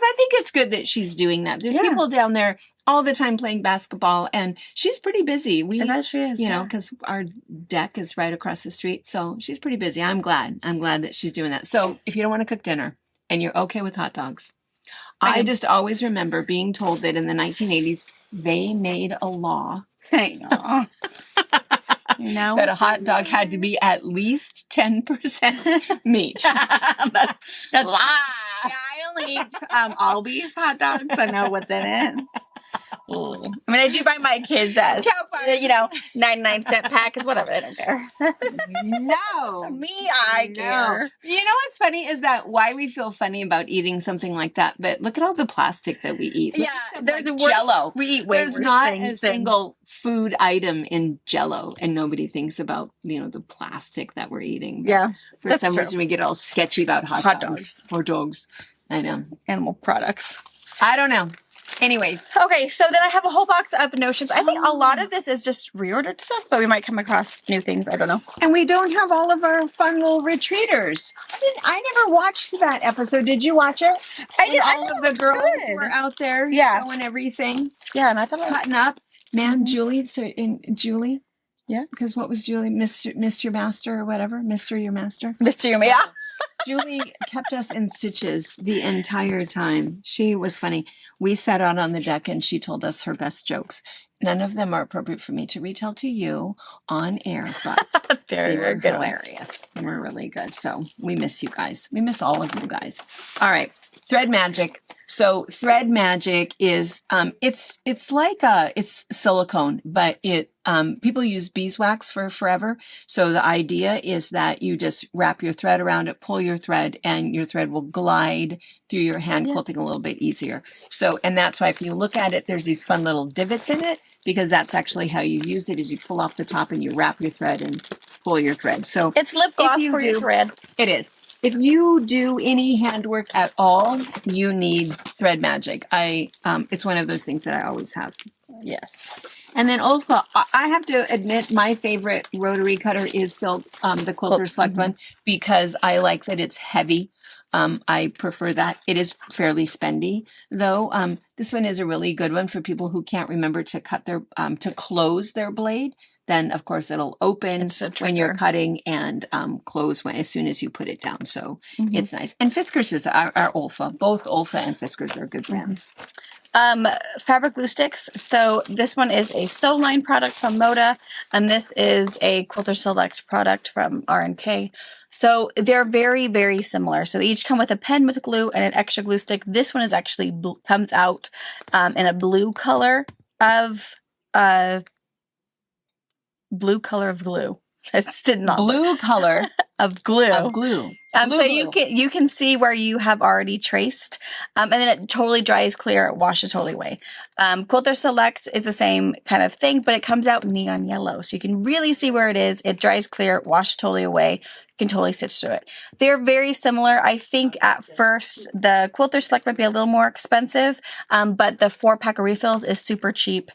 Speaker 1: I think it's good that she's doing that. There's
Speaker 2: Yeah.
Speaker 1: people down there all the time playing basketball, and she's pretty busy.
Speaker 2: She is.
Speaker 1: You know, because our deck is right across the street, so she's pretty busy. I'm glad that she's doing that. So if you don't want to cook dinner and you're okay with hot dogs, I
Speaker 2: am.
Speaker 1: just always remember being told that in the 1980s they made a law
Speaker 2: I know. You know
Speaker 1: that a hot dog had to be at least 10% meat.
Speaker 2: that's yeah, I only eat all beef hot dogs. I know what's in it. I mean, I do buy my kids that, 99-cent pack is whatever. They don't care.
Speaker 1: No.
Speaker 2: Me, I care.
Speaker 1: You know what's funny is that why we feel funny about eating something like that, but look at all the plastic that we eat. Look
Speaker 2: Yeah,
Speaker 1: at some,
Speaker 2: there's
Speaker 1: like,
Speaker 2: a worse,
Speaker 1: Jell-O.
Speaker 2: We eat way
Speaker 1: There's
Speaker 2: worse
Speaker 1: not
Speaker 2: things
Speaker 1: a
Speaker 2: than-
Speaker 1: single food item in Jell-O, and nobody thinks about the plastic that we're eating. But
Speaker 2: Yeah,
Speaker 1: for
Speaker 2: that's
Speaker 1: some
Speaker 2: true.
Speaker 1: reason we get all sketchy about hot dogs or dogs. I know.
Speaker 2: animal products.
Speaker 1: I don't know. Anyways,
Speaker 2: Okay, so then I have a whole box of notions. I think a lot of this is just reordered stuff, but we might come across new things. I don't know.
Speaker 1: and we don't have all of our fun little retreaters. I never watched that episode. Did you watch it?
Speaker 2: I did. I
Speaker 1: All
Speaker 2: thought
Speaker 1: of
Speaker 2: it
Speaker 1: the
Speaker 2: was
Speaker 1: girls
Speaker 2: good.
Speaker 1: were out there
Speaker 2: Yeah.
Speaker 1: showing everything,
Speaker 2: Yeah, and I thought it was
Speaker 1: cutting up. Man,
Speaker 2: Mhm.
Speaker 1: Julie, so in Julie.
Speaker 2: Yeah.
Speaker 1: Because what was Julie? Mr. Master or whatever? Mr. Your Master?
Speaker 2: Mr. Yumi. Yeah.
Speaker 1: Julie kept us in stitches the entire time. She was funny. We sat out on the deck and she told us her best jokes. None of them are appropriate for me to retell to you on air, but they were
Speaker 2: good ones.
Speaker 1: hilarious. They were really good. So we miss you guys. We miss all of you guys. All right. Thread magic. So thread magic is it's like it's silicone, but it people use beeswax for forever. So the idea is that you just wrap your thread around it, pull your thread, and your thread will glide through your hand
Speaker 2: Yeah.
Speaker 1: quilting a little bit easier. So, and that's why if you look at it, there's these fun little divots in it because that's actually how you use it is you pull off the top and you wrap your thread and pull your thread. So
Speaker 2: It's lip gloss
Speaker 1: you
Speaker 2: for your
Speaker 1: do-
Speaker 2: thread.
Speaker 1: it is. If you do any handwork at all, you need thread magic. It's one of those things that I always have.
Speaker 2: Yes.
Speaker 1: And then also, I have to admit, my favorite rotary cutter is still the Quilter Select one because I like that it's heavy. I prefer that. It is fairly spendy, though. This one is a really good one for people who can't remember to cut their to close their blade. Then, of course, it'll open
Speaker 2: It's a
Speaker 1: when you're
Speaker 2: trigger.
Speaker 1: cutting and close as soon as you put it down. So
Speaker 2: Mhm.
Speaker 1: it's nice. And Fiskars is our Olfa. Both Olfa and Fiskars are good friends.
Speaker 2: Fabric glue sticks. So this one is a Sew Line product from Moda, and this is a Quilter Select product from R&K. So they're very, very similar. So they each come with a pen with glue and an extra glue stick. This one is actually comes out in a blue color of glue. It did not
Speaker 1: Blue color
Speaker 2: of glue.
Speaker 1: of glue.
Speaker 2: So
Speaker 1: Blue
Speaker 2: you can see where you have already traced, and then it totally dries clear. It washes totally away. Quilter Select is the same kind of thing, but it comes out neon yellow, so you can really see where it is. It dries clear, it washes totally away. You can totally stitch through it. They're very similar. I think at first the Quilter Select might be a little more expensive, but the 4-pack of refills is super cheap.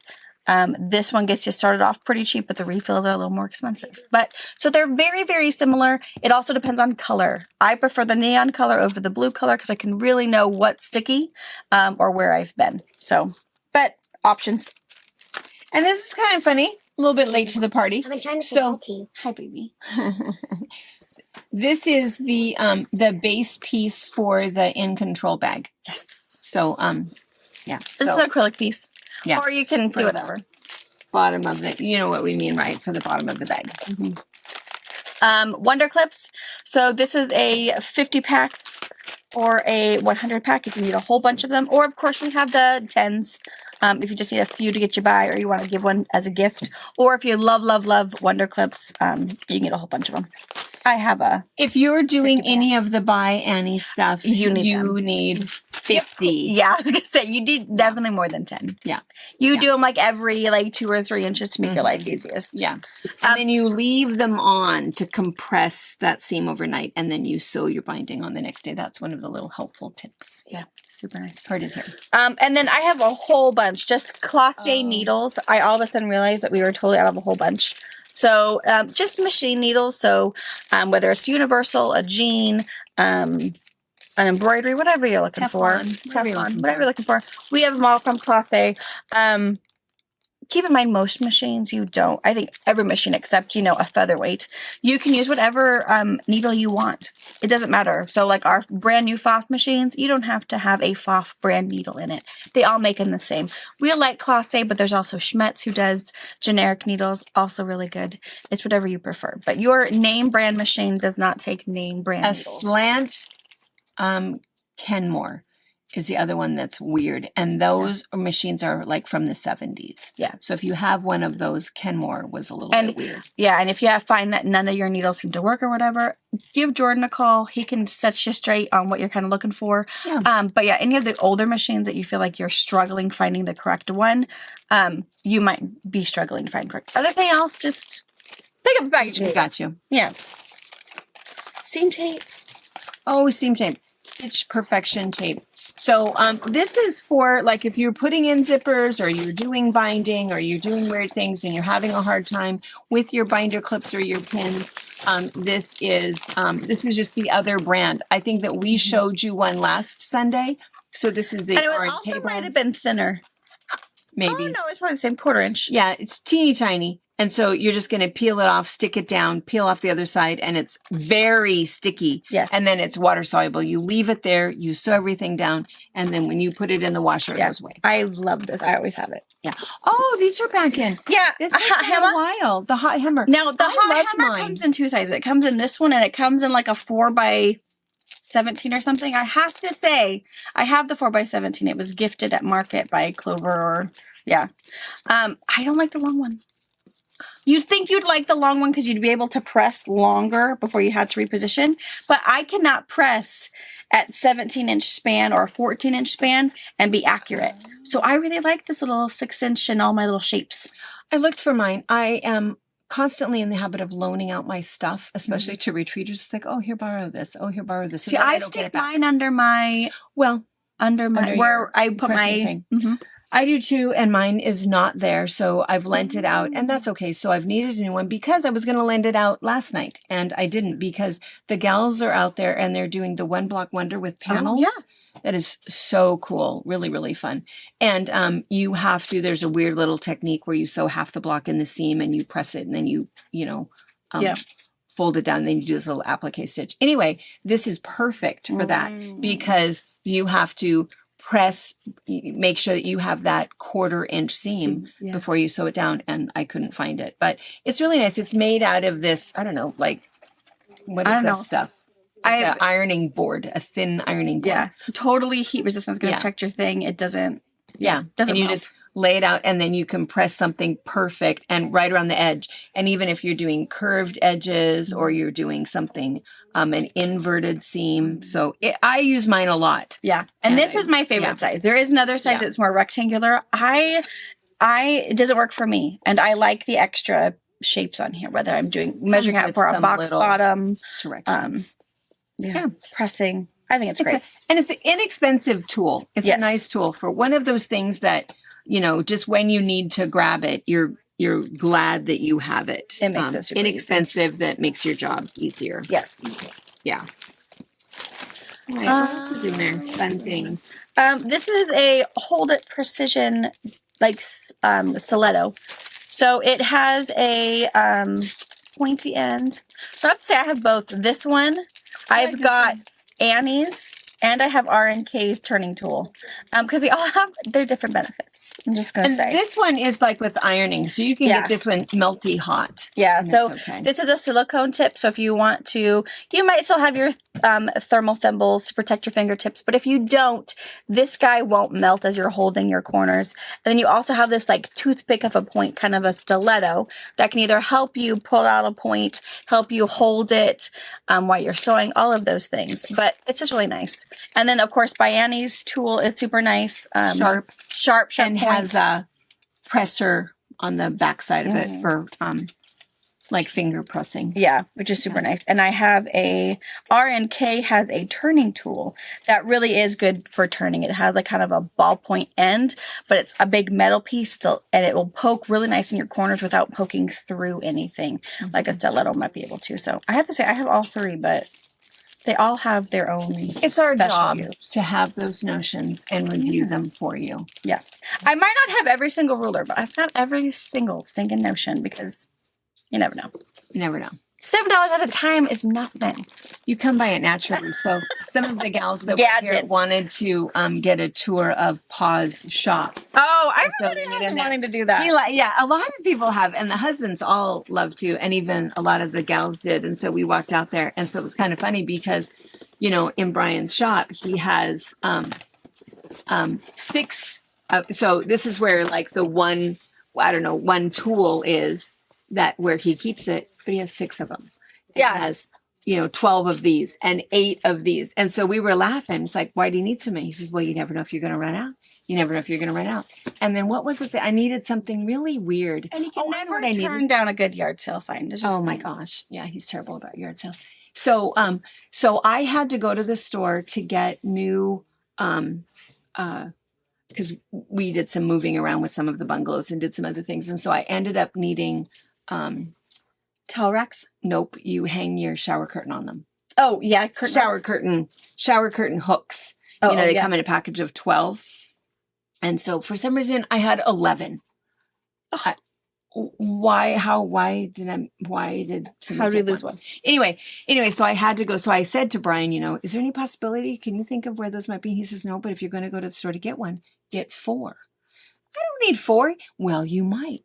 Speaker 2: This one gets you started off pretty cheap, but the refills are a little more expensive. But so they're very, very similar. It also depends on color. I prefer the neon color over the blue color because I can really know what's sticky or where I've been. So, but options.
Speaker 1: And this is kind of funny. A little bit late to the party.
Speaker 4: I've been trying to say
Speaker 1: So-
Speaker 4: hi to you.
Speaker 2: Hi, baby.
Speaker 1: This is the base piece for the In Control bag.
Speaker 2: Yes.
Speaker 1: So yeah.
Speaker 2: This
Speaker 1: So
Speaker 2: is an acrylic piece.
Speaker 1: Yeah.
Speaker 2: Or you can do whatever.
Speaker 1: bottom of the, you know what we mean, right? For the bottom of the bag.
Speaker 2: Wonder Clips. So this is a 50-pack or a 100-pack if you need a whole bunch of them. Or, of course, we have the 10s if you just need a few to get you by or you want to give one as a gift. Or if you love, love, love Wonder Clips, you can get a whole bunch of them. I have a...
Speaker 1: If you're doing any of the Buy Annie stuff,
Speaker 2: You need
Speaker 1: you
Speaker 2: them.
Speaker 1: need 50.
Speaker 2: Yeah, I was going to say, you need definitely more than 10.
Speaker 1: Yeah.
Speaker 2: You
Speaker 1: Yeah.
Speaker 2: do them like every 2 or 3 inches to make your life easiest.
Speaker 1: Yeah. And then you leave them on to compress that seam overnight, and then you sew your binding on the next day. That's one of the little helpful tips.
Speaker 2: Yeah. Super nice.
Speaker 1: Heard it here.
Speaker 2: And then I have a whole bunch, just Class A
Speaker 1: Oh.
Speaker 2: needles. I all of a sudden realized that we were totally out of a whole bunch. So just machine needles. So whether it's universal, a jean, an embroidery, whatever you're looking for.
Speaker 1: Teflon,
Speaker 2: Whatever you're looking for. We have them all from Class A. Keep in mind, most machines you don't. I think every machine except, a featherweight. You can use whatever needle you want. It doesn't matter. So like our brand new FOF machines, you don't have to have a FOF brand needle in it. They all make them the same. We like Class A, but there's also Schmetz who does generic needles. Also really good. It's whatever you prefer. But your name brand machine does not take name brand
Speaker 1: A
Speaker 2: needles.
Speaker 1: slant Kenmore is the other one that's weird. And those machines are like from the 70s.
Speaker 2: Yeah.
Speaker 1: So if you have one of those, Kenmore was a little
Speaker 2: And-
Speaker 1: bit weird.
Speaker 2: Yeah, and if you find that none of your needles seem to work or whatever, give Jordan a call. He can set you straight on what you're kind of looking for.
Speaker 1: Yeah.
Speaker 2: But yeah, any of the older machines that you feel like you're struggling finding the correct one, you might be struggling to find correct. Everything else, just pick up a package.
Speaker 1: I got you.
Speaker 2: Yeah. Seam tape.
Speaker 1: Oh, seam tape. Stitch Perfection tape. So this is for like if you're putting in zippers or you're doing binding or you're doing weird things and you're having a hard time with your binder clips or your pins. This is just the other brand. I think that we showed you one last Sunday. So this is the
Speaker 2: And it was
Speaker 1: R&K
Speaker 2: also might
Speaker 1: brand.
Speaker 2: have been thinner.
Speaker 1: Maybe.
Speaker 2: Oh no, it's probably the same 1/4 inch.
Speaker 1: Yeah, it's teeny tiny. And so you're just going to peel it off, stick it down, peel off the other side, and it's very sticky.
Speaker 2: Yes.
Speaker 1: And then it's water soluble. You leave it there, you sew everything down, and then when you put it in the washer, it
Speaker 2: Yeah.
Speaker 1: goes away.
Speaker 2: I love this. I always have it.
Speaker 1: Oh, these are back in.
Speaker 2: Yeah.
Speaker 1: It's
Speaker 2: a
Speaker 1: been
Speaker 2: hot
Speaker 1: a
Speaker 2: hammer.
Speaker 1: while. The hot hammer.
Speaker 2: Now the
Speaker 1: I
Speaker 2: hot
Speaker 1: loved
Speaker 2: hammer
Speaker 1: mine.
Speaker 2: comes in 2 sizes. It comes in this one and it comes in like a 4x17 or something. I have to say, I have the 4x17. It was gifted at market by Clover or yeah. I don't like the long one. You'd think you'd like the long one because you'd be able to press longer before you had to reposition. But I cannot press at 17-inch span or 14-inch span and be accurate. So I really like this little 6-inch and all my little shapes.
Speaker 1: I looked for mine. I am constantly in the habit of loaning out my stuff, especially to retreaters. It's like, oh, here, borrow this. Oh, here, borrow this.
Speaker 2: See,
Speaker 1: And then
Speaker 2: I
Speaker 1: don't get
Speaker 2: stick
Speaker 1: it back.
Speaker 2: mine under my
Speaker 1: Well,
Speaker 2: under
Speaker 1: Under
Speaker 2: where
Speaker 1: your
Speaker 2: I put my
Speaker 1: pressing thing.
Speaker 2: Mhm.
Speaker 1: I do too, and mine is not there, so I've lent it out, and that's okay. So I've needed a new one because I was going to lend it out last night, and I didn't because the gals are out there and they're doing the One Block Wonder with panels.
Speaker 2: yeah.
Speaker 1: That is so cool, really, really fun. And you have to. There's a weird little technique where you sew half the block in the seam and you press it, and then you
Speaker 2: Yeah.
Speaker 1: fold it down, and then you do this little applique stitch. Anyway, this is perfect for that
Speaker 2: Mm.
Speaker 1: because you have to make sure that you have that 1/4 inch seam
Speaker 3: Yeah.
Speaker 1: before you sew it down. And I couldn't find it, but it's really nice. It's made out of this, I don't know, like, what
Speaker 2: I
Speaker 1: is
Speaker 2: don't
Speaker 1: this
Speaker 2: know.
Speaker 1: stuff? It's
Speaker 2: I've-
Speaker 1: an ironing board, a thin ironing board.
Speaker 2: Yeah, totally heat resistant. It's going to
Speaker 1: Yeah.
Speaker 2: protect your thing. It doesn't.
Speaker 1: Yeah.
Speaker 2: Doesn't
Speaker 1: and you
Speaker 2: melt.
Speaker 1: just lay it out, and then you can press something perfect and right around the edge. And even if you're doing curved edges or you're doing something, an inverted seam. So I use mine a lot.
Speaker 2: Yeah, and this is my favorite
Speaker 1: yeah.
Speaker 2: size. There is another size
Speaker 1: Yeah.
Speaker 2: that's more rectangular. It doesn't work for me, and I like the extra shapes on here. Whether I'm measuring out
Speaker 1: with
Speaker 2: for a
Speaker 1: some
Speaker 2: box
Speaker 1: little
Speaker 2: bottom,
Speaker 1: Directions.
Speaker 2: yeah, pressing. I think it's great.
Speaker 1: And it's an inexpensive tool. It's
Speaker 2: Yes.
Speaker 1: a nice tool for one of those things that, just when you need to grab it, you're glad that you have it.
Speaker 2: It makes it super easy.
Speaker 1: inexpensive that makes your job easier.
Speaker 2: Yes.
Speaker 1: Yeah. All right, what else is in there? Fun things.
Speaker 2: This is a Hold It Precision, like stiletto. So it has a pointy end. So I have to say I have both. This one, I've got Annie's, and I have R&K's turning tool. Because they all have their different benefits. I'm just going to
Speaker 1: And
Speaker 2: say.
Speaker 1: this one is like with ironing, so you can
Speaker 2: Yeah.
Speaker 1: get this one melty hot.
Speaker 2: Yeah,
Speaker 1: And
Speaker 2: so
Speaker 1: that's okay.
Speaker 2: this is a silicone tip. So if you want to, you might still have your thermal thimbles to protect your fingertips. But if you don't, this guy won't melt as you're holding your corners. And then you also have this like toothpick of a point, kind of a stiletto that can either help you pull out a point, help you hold it while you're sewing, all of those things. But it's just really nice. And then of course, Annie's tool is super nice. Sharp
Speaker 1: and
Speaker 2: point.
Speaker 1: has a presser on the back side of it for like finger pressing.
Speaker 2: Yeah, which is super nice. And I have R&K has a turning tool that really is good for turning. It has like kind of a ballpoint end, but it's a big metal piece still, and it will poke really nice in your corners without poking through anything like a stiletto might be able to. So I have to say I have all three, but they all have their own.
Speaker 1: It's our
Speaker 2: special
Speaker 1: job
Speaker 2: use.
Speaker 1: to have those notions and review them for you.
Speaker 2: Yeah, I might not have every single ruler, but I've got every single stinking notion because you never know.
Speaker 1: You never know.
Speaker 2: $7 at a time is nothing.
Speaker 1: You come by it naturally. So some of the gals that were here
Speaker 2: Gadgets.
Speaker 1: wanted to get a tour of Pa's shop.
Speaker 2: Oh, I
Speaker 1: So
Speaker 2: really
Speaker 1: they
Speaker 2: have
Speaker 1: need
Speaker 2: been
Speaker 1: a-
Speaker 2: wanting to do that.
Speaker 1: Yeah, a lot of people have, and the husbands all love to, and even a lot of the gals did. And so we walked out there, and so it was kind of funny because, in Brian's shop, he has 6. So this is where like the one tool is that where he keeps it, but he has 6 of them.
Speaker 2: Yeah.
Speaker 1: He has 12 of these and 8 of these. And so we were laughing. It's like, why do you need so many? He says, well, you never know if you're going to run out. You never know if you're going to run out. And then what was it that I needed something really weird?
Speaker 2: And you can
Speaker 1: I know
Speaker 2: never
Speaker 1: what I needed.
Speaker 2: turn down a good yard sale find. It's just
Speaker 1: Oh my gosh. Yeah, he's terrible about yard sales. So so I had to go to the store to get new because we did some moving around with some of the bungalows and did some other things. And so I ended up needing
Speaker 2: towel racks.
Speaker 1: nope, you hang your shower curtain on them.
Speaker 2: Oh yeah,
Speaker 1: Shower curtain hooks.
Speaker 2: Oh,
Speaker 1: They
Speaker 2: yeah.
Speaker 1: come in a package of 12. And so for some reason I had 11. Why did somebody
Speaker 2: How did we
Speaker 1: take
Speaker 2: lose one?
Speaker 1: Anyway, so I had to go. So I said to Brian, is there any possibility? Can you think of where those might be? He says, no, but if you're going to go to the store to get one, get 4. I don't need 4. Well, you might.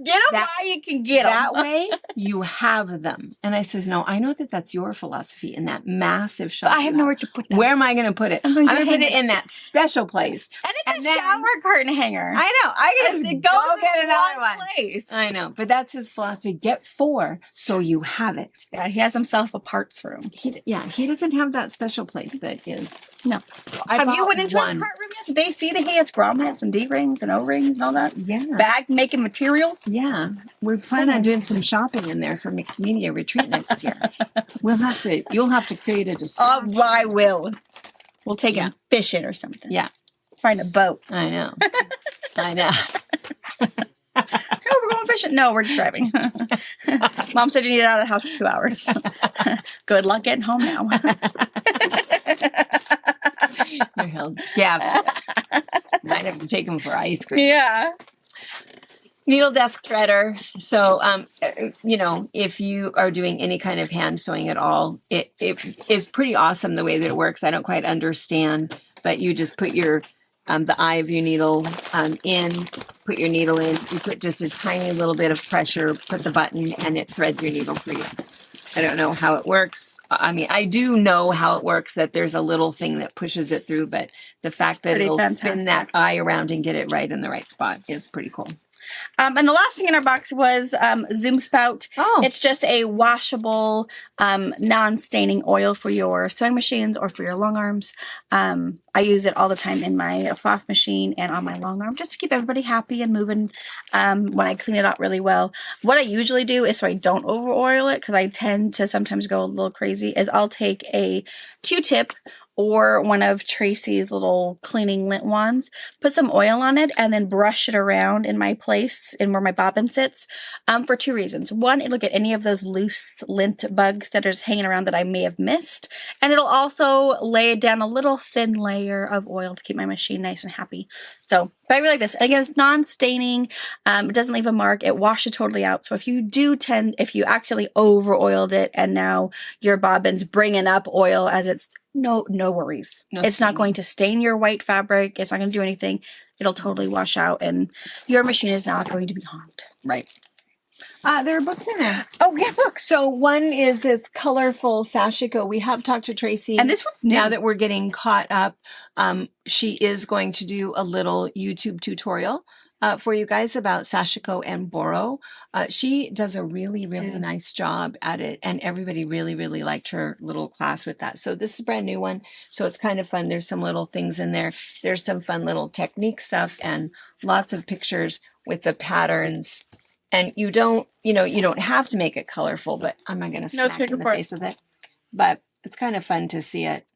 Speaker 2: Get them
Speaker 1: That-
Speaker 2: while you can get
Speaker 1: That
Speaker 2: them.
Speaker 1: way you have them. And I says, no, I know that that's your philosophy in that massive shop.
Speaker 2: But I have
Speaker 1: you
Speaker 2: nowhere to put them.
Speaker 1: Where am I going to put it?
Speaker 2: I'm
Speaker 1: I'm
Speaker 2: going to
Speaker 1: going to put
Speaker 2: hang
Speaker 1: it in that special place.
Speaker 2: And it's
Speaker 1: and
Speaker 2: a
Speaker 1: then-
Speaker 2: shower curtain hanger.
Speaker 1: I know. I
Speaker 2: And
Speaker 1: gotta
Speaker 2: it
Speaker 1: go
Speaker 2: goes
Speaker 1: get
Speaker 2: in
Speaker 1: another
Speaker 2: one
Speaker 1: one.
Speaker 2: place.
Speaker 1: I know, but that's his philosophy. Get 4 so you have it.
Speaker 2: Yeah, he has himself a parts room.
Speaker 1: He doesn't have that special place that is.
Speaker 2: No.
Speaker 1: I
Speaker 2: Have you
Speaker 1: bought
Speaker 2: went into
Speaker 1: one.
Speaker 2: his part room yet? Did they see that he has grommets and D-rings and O-rings and all that?
Speaker 1: Yeah.
Speaker 2: Bag making materials?
Speaker 1: Yeah. We're planning on doing some shopping in there for mixed media retreat next year. You'll have to create a
Speaker 2: Oh,
Speaker 1: distraction.
Speaker 2: I will. We'll take
Speaker 1: Yeah.
Speaker 2: it fishing or something.
Speaker 1: Yeah.
Speaker 2: Find a boat.
Speaker 1: I know. I know.
Speaker 2: Oh, we're going fishing. No, we're just driving. Mom said you need it out of the house for 2 hours. Good luck getting home now.
Speaker 1: You're held. Yeah. Might have to take them for ice cream.
Speaker 2: Yeah.
Speaker 1: Needle desk threader. So, if you are doing any kind of hand sewing at all, it is pretty awesome the way that it works. I don't quite understand but you just put your the eye of your needle in, put your needle in, you put just a tiny little bit of pressure, put the button, and it threads your needle for you. I don't know how it works. I mean, I do know how it works, that there's a little thing that pushes it through, but the fact that
Speaker 2: pretty
Speaker 1: it'll spin
Speaker 2: fantastic.
Speaker 1: that eye around and get it right in the right spot is pretty cool.
Speaker 2: And the last thing in our box was Zoom Spout.
Speaker 1: Oh.
Speaker 2: It's just a washable, non-staining oil for your sewing machines or for your long arms. I use it all the time in my cloth machine and on my long arm just to keep everybody happy and moving when I clean it out really well. What I usually do is, so I don't over oil it, because I tend to sometimes go a little crazy, is I'll take a Q-tip or one of Tracy's little cleaning lint wands, put some oil on it, and then brush it around in my place and where my bobbin sits for two reasons. One, it'll get any of those loose lint bugs that are just hanging around that I may have missed. And it'll also lay down a little thin layer of oil to keep my machine nice and happy. So, but I really like this. Again, it's non-staining. It doesn't leave a mark. It washes totally out. So if you accidentally over oiled it and now your bobbin's bringing up oil as it's, no worries.
Speaker 1: No
Speaker 2: It's not
Speaker 1: staining.
Speaker 2: going to stain your white fabric. It's not going to do anything. It'll totally wash out and your machine is not going to be harmed.
Speaker 1: Right. There are books in there.
Speaker 2: Oh, yeah, books.
Speaker 1: So one is this colorful sashiko. We have talked to Tracy.
Speaker 2: And this one's new.
Speaker 1: Now that we're getting caught up, she is going to do a little YouTube tutorial for you guys about sashiko and boro. She does a really nice job at it, and everybody really liked her little class with that. So this is a brand new one, so it's kind of fun. There's some little things in there. There's some fun little technique stuff and lots of pictures with the patterns. And you don't have to make it colorful, but I'm not going to smack in the face with it. But it's kind of fun to see it.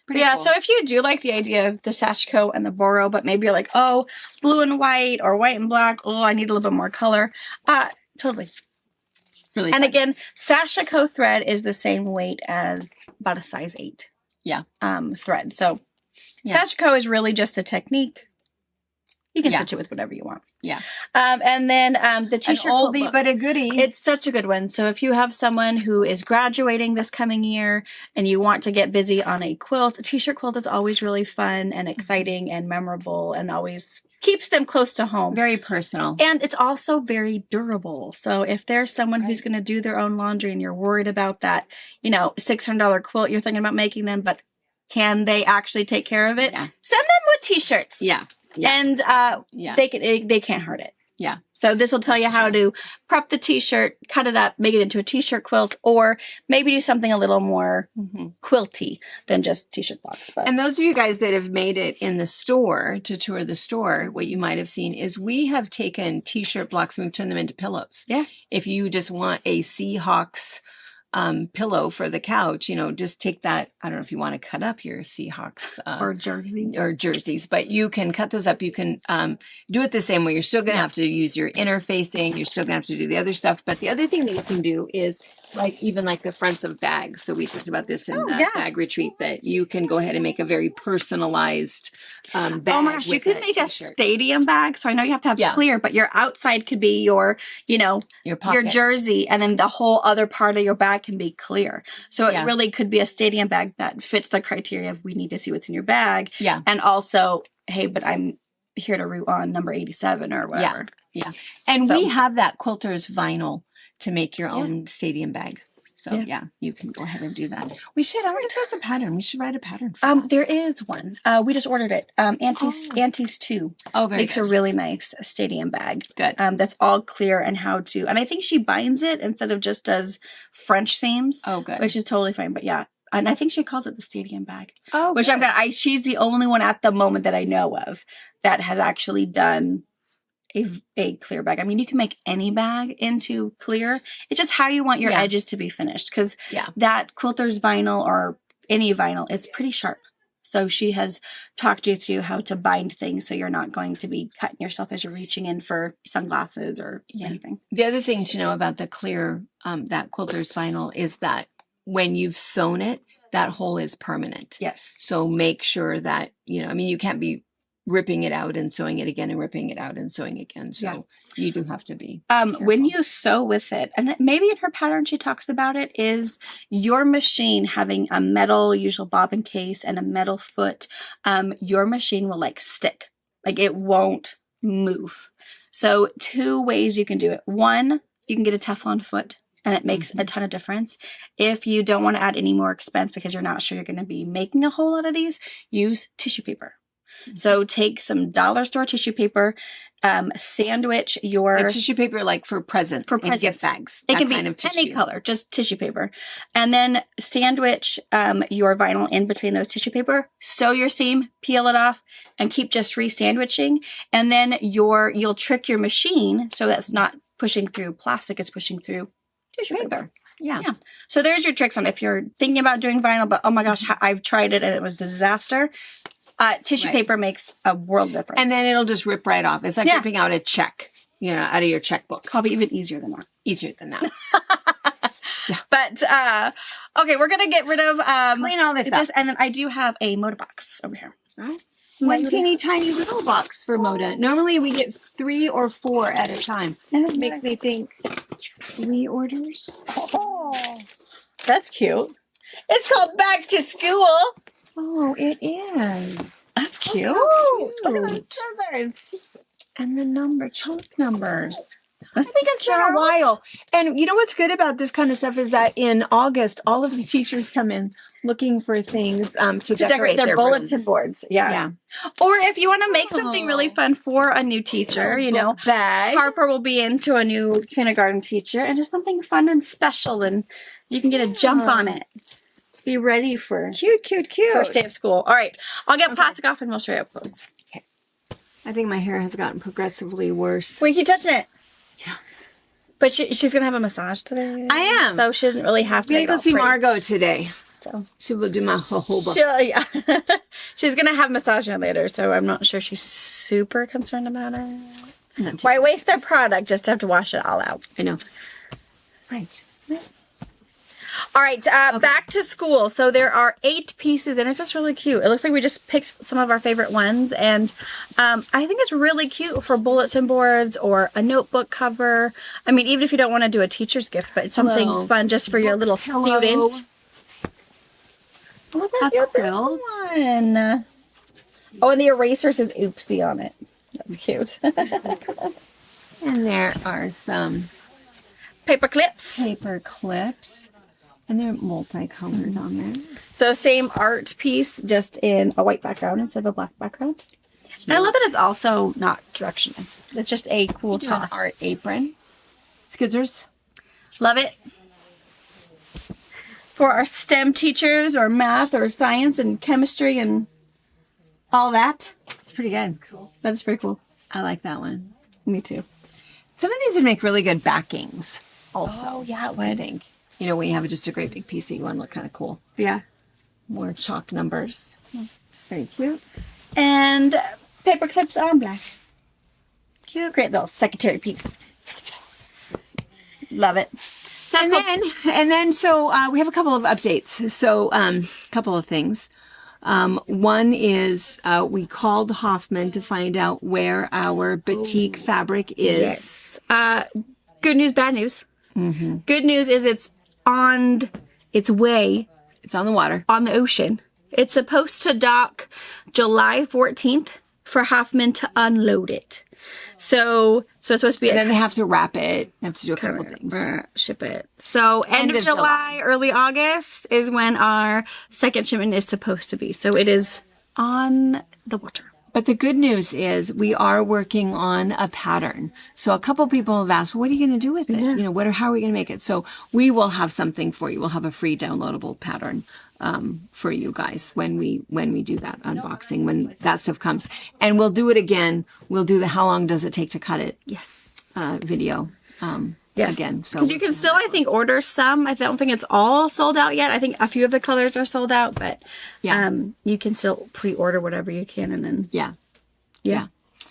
Speaker 1: Pretty
Speaker 2: yeah,
Speaker 1: cool.
Speaker 2: so if you do like the idea of the sashiko and the boro, but maybe you're like, oh, blue and white or white and black, oh, I need a little bit more color. Totally.
Speaker 1: Really
Speaker 2: And
Speaker 1: fun.
Speaker 2: again, sashiko thread is the same weight as about a size 8.
Speaker 1: Yeah.
Speaker 2: Thread. So
Speaker 1: Yeah.
Speaker 2: sashiko is really just the technique. You can
Speaker 1: Yeah.
Speaker 2: stitch it with whatever you want.
Speaker 1: Yeah.
Speaker 2: And then the
Speaker 1: An
Speaker 2: t-shirt quilt
Speaker 1: oldie
Speaker 2: book.
Speaker 1: but a goodie.
Speaker 2: It's such a good one. So if you have someone who is graduating this coming year and you want to get busy on a quilt, a t-shirt quilt is always really fun and exciting and memorable and always keeps them close to home.
Speaker 1: very personal.
Speaker 2: And it's also very durable. So if there's someone who's going to do their own laundry and you're worried about that, $600 quilt you're thinking about making them, but can they actually take care of it?
Speaker 1: Yeah.
Speaker 2: Send them with t-shirts.
Speaker 1: Yeah. Yeah.
Speaker 2: And
Speaker 1: Yeah.
Speaker 2: they can't hurt it.
Speaker 1: Yeah.
Speaker 2: So this will tell you how to prep the t-shirt, cut it up, make it into a t-shirt quilt, or maybe do something a little more quilty than just t-shirt blocks. But
Speaker 1: And those of you guys that have made it in the store to tour the store, what you might have seen is we have taken t-shirt blocks and we've turned them into pillows.
Speaker 2: Yeah.
Speaker 1: If you just want a Seahawks pillow for the couch, just take that. I don't know if you want to cut up your Seahawks
Speaker 2: or jersey.
Speaker 1: or jerseys, but you can cut those up. You can do it the same way. You're still going to have to use your interfacing. You're still going to have to do the other stuff. But the other thing that you can do is even the fronts of bags. So we talked about this in Bag Retreat, that you can go ahead and make a very personalized bag.
Speaker 2: Oh my gosh, you could make a stadium bag. So I know you have to have clear, but your outside could be your
Speaker 1: pocket.
Speaker 2: your jersey, and then the whole other part of your bag can be clear. So it really could be a stadium bag that fits the criteria of we need to see what's in your bag.
Speaker 1: Yeah.
Speaker 2: And also, hey, but I'm here to root on number 87 or whatever.
Speaker 1: Yeah. And
Speaker 2: So-
Speaker 1: we have that quilter's vinyl to make your own stadium bag. So you can go ahead and do that. I wonder if there's a pattern. We should write a pattern for that.
Speaker 2: There is one. We just ordered it. Auntie's 2
Speaker 1: very
Speaker 2: makes
Speaker 1: good.
Speaker 2: a really nice stadium bag.
Speaker 1: Good.
Speaker 2: That's all clear and how to. And I think she binds it instead of just does French seams.
Speaker 1: Oh, good.
Speaker 2: Which is totally fine. But yeah. And I think she calls it the stadium bag.
Speaker 1: Oh,
Speaker 2: which
Speaker 1: good.
Speaker 2: she's the only one at the moment that I know of that has actually done a clear bag. I mean, you can make any bag into clear. It's just how you want your edges to be finished. Because that quilter's vinyl or any vinyl is pretty sharp. So she has talked you through how to bind things so you're not going to be cutting yourself as you're reaching in for sunglasses or anything.
Speaker 1: The other thing to know about the clear, that quilter's vinyl, is that when you've sewn it, that hole is permanent.
Speaker 2: Yes.
Speaker 1: So make sure that, you can't be ripping it out and sewing it again and ripping it out and sewing again. So you do have to be.
Speaker 2: When you sew with it, and maybe in her pattern she talks about it, is your machine having a metal, usual bobbin case and a metal foot, your machine will like stick. Like it won't move. So 2 ways you can do it. One, you can get a Teflon foot and it makes a ton of difference. If you don't want to add any more expense because you're not sure you're going to be making a whole lot of these, use tissue paper. So take some dollar store tissue paper, sandwich your
Speaker 1: Like tissue paper, like for presents, and gift bags.
Speaker 2: It
Speaker 1: that
Speaker 2: can be
Speaker 1: kind of
Speaker 2: any
Speaker 1: tissue.
Speaker 2: color, just tissue paper, and then sandwich your vinyl in between those tissue paper. Sew your seam, peel it off, and keep just re-sandwiching. And then you'll trick your machine so that's not pushing through plastic; it's pushing through tissue paper.
Speaker 1: Yeah.
Speaker 2: Yeah. So there's your tricks on if you're thinking about doing vinyl, but oh my gosh, I've tried it and it was a disaster. Tissue paper makes a world difference.
Speaker 1: And then it'll just rip right off. It's like ripping out a check, out of your checkbook.
Speaker 2: Probably even easier than that.
Speaker 1: Easier than that.
Speaker 2: But okay, we're gonna get rid of
Speaker 1: Clean all this up.
Speaker 2: and then I do have a motor box over here.
Speaker 1: One teeny tiny little box for Moda. Normally we get 3 or 4 at a time.
Speaker 2: And it
Speaker 1: Makes me think 3 orders.
Speaker 2: Oh, that's cute. It's called Back to School.
Speaker 1: Oh, it is.
Speaker 2: That's cute.
Speaker 1: Look at the scissors. And the chalk numbers. I think it's been a while. And you know what's good about this kind of stuff is that in August, all of the teachers come in looking for things to decorate
Speaker 2: their bulletin
Speaker 1: rooms.
Speaker 2: boards. Yeah. Or if you want to make something really fun for a new teacher,
Speaker 1: bag.
Speaker 2: Harper will be into a new kindergarten teacher, and just something fun and special, and you can get a jump on it. Be ready for
Speaker 1: Cute.
Speaker 2: first day of school. All right, I'll get plastic off and we'll show you up close.
Speaker 1: I think my hair has gotten progressively worse.
Speaker 2: We keep touching it.
Speaker 1: Yeah.
Speaker 2: But she's gonna have a massage today.
Speaker 1: I am.
Speaker 2: So she doesn't really have to.
Speaker 1: I'm going to go see
Speaker 2: pretty.
Speaker 1: Margot today.
Speaker 2: So
Speaker 1: She will do my jojoba.
Speaker 2: she's gonna have massage hair later. So I'm not sure she's super concerned about it.
Speaker 1: Not too-
Speaker 2: Why waste their product just to have to wash it all out?
Speaker 1: I know. Right.
Speaker 2: All right, back to school. So there are 8 pieces, and it's just really cute. It looks like we just picked some of our favorite ones, and I think it's really cute for bulletin boards or a notebook cover. I mean, even if you don't want to do a teacher's gift, but it's something fun just for your little student. Oh, that's
Speaker 1: A
Speaker 2: this
Speaker 1: quilt.
Speaker 2: one. Oh, and the eraser says oopsie on it. That's cute.
Speaker 1: And there are some
Speaker 2: Paper clips.
Speaker 1: paper clips. And they're multicolored on there.
Speaker 2: So same art piece, just in a white background instead of a black background. And I love that it's also not directional. It's just a cool
Speaker 1: Do an
Speaker 2: toss.
Speaker 1: art apron. Skizzers.
Speaker 2: Love it. For our STEM teachers or math or science and chemistry and all that.
Speaker 1: It's pretty good.
Speaker 3: Cool.
Speaker 2: That is pretty cool.
Speaker 1: I like that one.
Speaker 2: Me too.
Speaker 1: Some of these would make really good backings also.
Speaker 2: Oh, yeah, it
Speaker 1: I
Speaker 2: would.
Speaker 1: think. When you have just a great big piece that you want to look kind of cool.
Speaker 2: Yeah.
Speaker 1: More chalk numbers. Very cute.
Speaker 2: And paper clips on black. Cute. Great little secretary piece. Love it. So that's
Speaker 1: And then, so we have a couple of updates. So, a couple of things. One is we called Hoffman to find out where our batik fabric is.
Speaker 2: Yes. Good news, bad news. Mm-hmm. Good news is it's on its way
Speaker 1: It's on the water.
Speaker 2: on the ocean. It's supposed to dock July 14th for Hoffman to unload it. So it's supposed to be
Speaker 1: And then they have to wrap it. They have to do a couple things.
Speaker 2: ship it. So end of July, early August is when our second shipment is supposed to be. So it is on the water.
Speaker 1: But the good news is we are working on a pattern. So a couple people have asked, what are you going to do with it? How are we going to make it? So we will have something for you. We'll have a free downloadable pattern for you guys when we do that unboxing, when that stuff comes. And we'll do it again. We'll do the how long does it take to cut it video again. So
Speaker 2: Because you can still, I think, order some. I don't think it's all sold out yet. I think a few of the colors are sold out, but you can still pre-order whatever you can, and then
Speaker 1: yeah.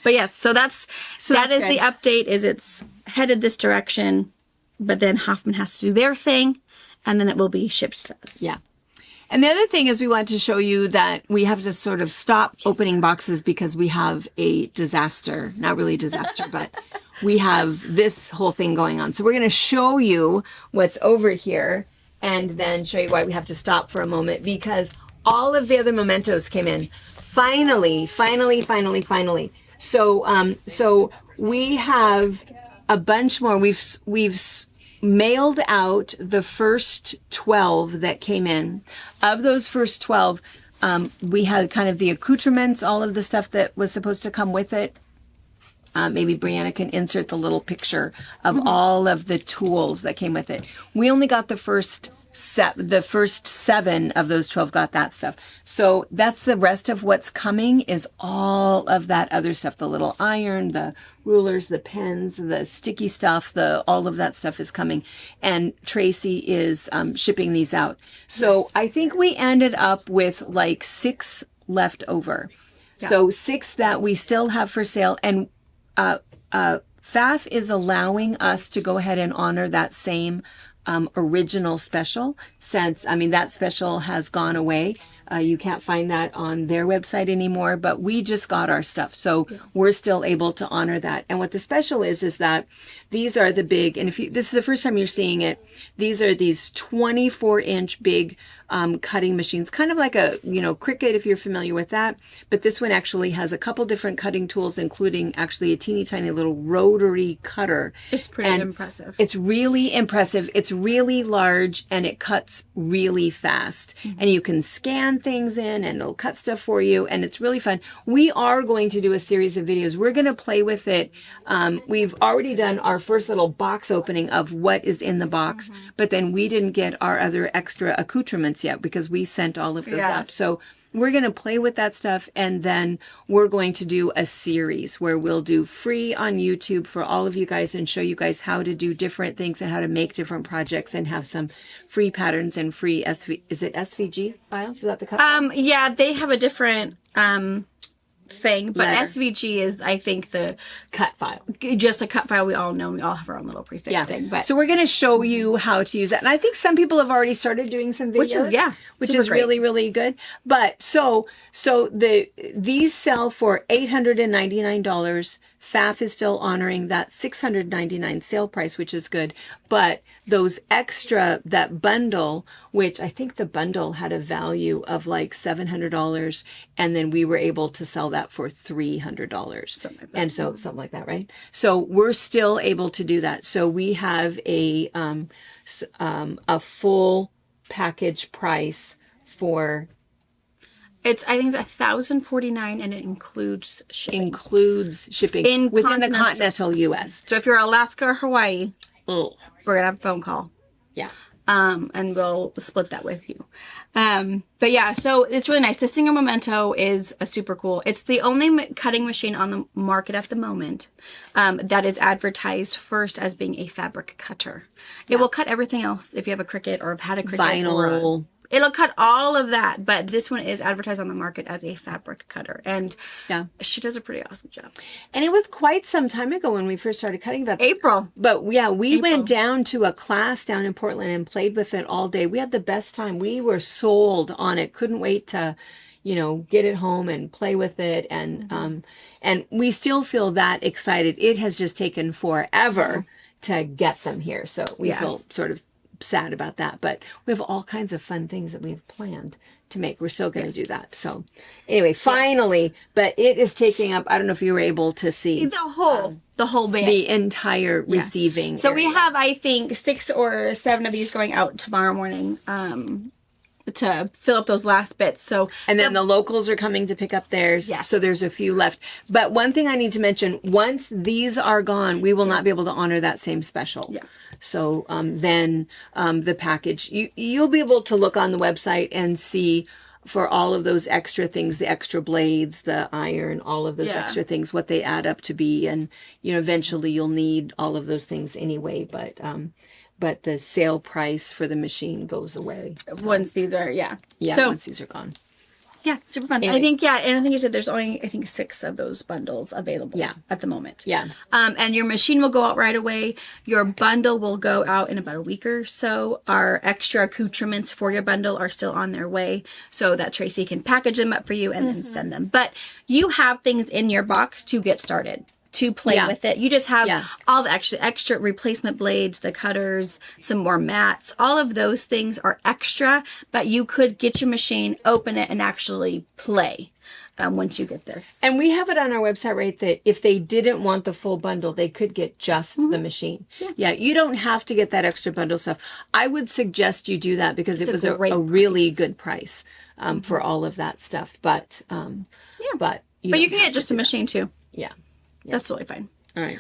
Speaker 2: But yes, so that is
Speaker 1: that's
Speaker 2: the update. Is it's headed this direction, but then Hoffman has to do their thing, and then it will be shipped to us.
Speaker 1: Yeah. And the other thing is we want to show you that we have to sort of stop opening boxes because we have a disaster. Not really disaster, but we have this whole thing going on. So we're going to show you what's over here and then show you why we have to stop for a moment because all of the other mementos came in. Finally. So we have a bunch more. We've mailed out the first 12 that came in. Of those first 12, we had kind of the accoutrements, all of the stuff that was supposed to come with it. Maybe Brianna can insert the little picture of all of the tools that came with it. We only got the first 7 of those 12 got that stuff. So that's the rest of what's coming is all of that other stuff. The little iron, the rulers, the pens, the sticky stuff, all of that stuff is coming. And Tracy is shipping these out. So yes. I think we ended up with like 6 left over. Yeah. So 6 that we still have for sale. And FAF is allowing us to go ahead and honor that same original special since, that special has gone away. You can't find that on their website anymore, but we just got our stuff. So we're still able to honor that. And what the special is that these are the big, and this is the first time you're seeing it, these are these 24-inch big cutting machines, kind of like a, Cricut, if you're familiar with that. But this one actually has a couple different cutting tools, including actually a teeny tiny little rotary cutter.
Speaker 2: It's pretty impressive.
Speaker 1: It's really impressive. It's really large and it cuts really fast. Mm-hmm. And you can scan things in and it'll cut stuff for you. And it's really fun. We are going to do a series of videos. We're going to play with it. We've already done our first little box opening of what is in the box, but then we didn't get our other extra accoutrements yet because we sent all of those out. So we're going to play with that stuff, and then we're going to do a series where we'll do free on YouTube for all of you guys and show you guys how to do different things and how to make different projects and have some free patterns and free is it SVG files? Is that the cut?
Speaker 2: Yeah, they have a different thing, but
Speaker 1: Letter.
Speaker 2: SVG is, I think, the
Speaker 1: cut file.
Speaker 2: Just a cut file we all know. We all have our own little prefix thing. But
Speaker 1: so we're going to show you how to use that. And I think some people have already started doing some videos. Which is really, really good. But so these sell for $899. FAF is still honoring that $699 sale price, which is good. But those extra, that bundle, which I think the bundle had a value of like $700, and then we were able to sell that for $300.
Speaker 2: Something like that.
Speaker 1: And so something like that, right? So we're still able to do that. So we have a full package price for
Speaker 2: I think it's $1,049, and it includes shipping.
Speaker 1: Within the continental U.S.
Speaker 2: So if you're Alaska or Hawaii,
Speaker 1: we're
Speaker 2: gonna have a phone call.
Speaker 1: Yeah.
Speaker 2: And we'll split that with you. But yeah, so it's really nice. The Singer Memento is a super cool. It's the only cutting machine on the market at the moment that is advertised first as being a fabric cutter. It will cut everything else if you have a Cricut or have had a Cricut.
Speaker 1: Vinyl.
Speaker 2: It'll cut all of that, but this one is advertised on the market as a fabric cutter. And she does a pretty awesome job.
Speaker 1: And it was quite some time ago when we first started cutting about
Speaker 2: April.
Speaker 1: But yeah, we went down to a class down in Portland and played with it all day. We had the best time. We were sold on it. Couldn't wait to, get it home and play with it. And and we still feel that excited. It has just taken forever to get them here. So we feel sort of sad about that, but we have all kinds of fun things that we've planned to make. We're still going to do that. So anyway, finally, but it is taking up, I don't know if you were able to see
Speaker 2: the whole band,
Speaker 1: the entire receiving.
Speaker 2: So
Speaker 1: area.
Speaker 2: we have, I think, 6 or 7 of these going out tomorrow morning, to fill up those last bits. So,
Speaker 1: and then the locals are coming to pick up theirs.
Speaker 2: Yes.
Speaker 1: So there's a few left. But one thing I need to mention, once these are gone, we will not be able to honor that same special.
Speaker 2: Yeah.
Speaker 1: So then the package, you'll be able to look on the website and see for all of those extra things, the extra blades, the iron, all of those extra things, what they add up to be. And, eventually you'll need all of those things anyway. But the sale price for the machine goes away.
Speaker 2: Once these are,
Speaker 1: once these are gone.
Speaker 2: Yeah, super fun.
Speaker 1: Anyway.
Speaker 2: I think, and I think you said there's only, 6 of those bundles available at the moment.
Speaker 1: Yeah.
Speaker 2: And your machine will go out right away. Your bundle will go out in about a week or so. Our extra accoutrements for your bundle are still on their way so that Tracy can package them up for you and then send them. But you have things in your box to get started, to play with it. You just have all the extra replacement blades, the cutters, some more mats. All of those things are extra, but you could get your machine, open it, and actually play once you get this.
Speaker 1: And we have it on our website, right, that if they didn't want the full bundle, they could get just the machine. Yeah, you don't have to get that extra bundle stuff. I would suggest you do that because it was a really good price for all of that stuff. But but
Speaker 2: you can get just a machine too.
Speaker 1: Yeah.
Speaker 2: That's totally fine.
Speaker 1: All right.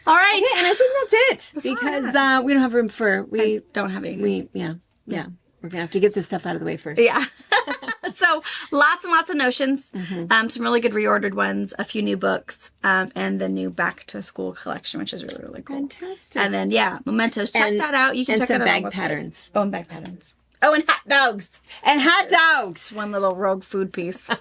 Speaker 2: All right.
Speaker 1: Okay, and I think that's it because we don't have room for
Speaker 2: Don't have anything.
Speaker 1: We're gonna have to get this stuff out of the way first.
Speaker 2: Yeah. So lots and lots of notions, some really good reordered ones, a few new books, and the new back to school collection, which is really, really cool.
Speaker 1: Fantastic.
Speaker 2: And then mementos. Check that out. You can check
Speaker 1: some
Speaker 2: that out.
Speaker 1: bag
Speaker 2: on our website.
Speaker 1: patterns.
Speaker 2: Oh, and bag patterns. Oh, and hot dogs.
Speaker 1: And hot dogs.
Speaker 2: One little rogue food piece. I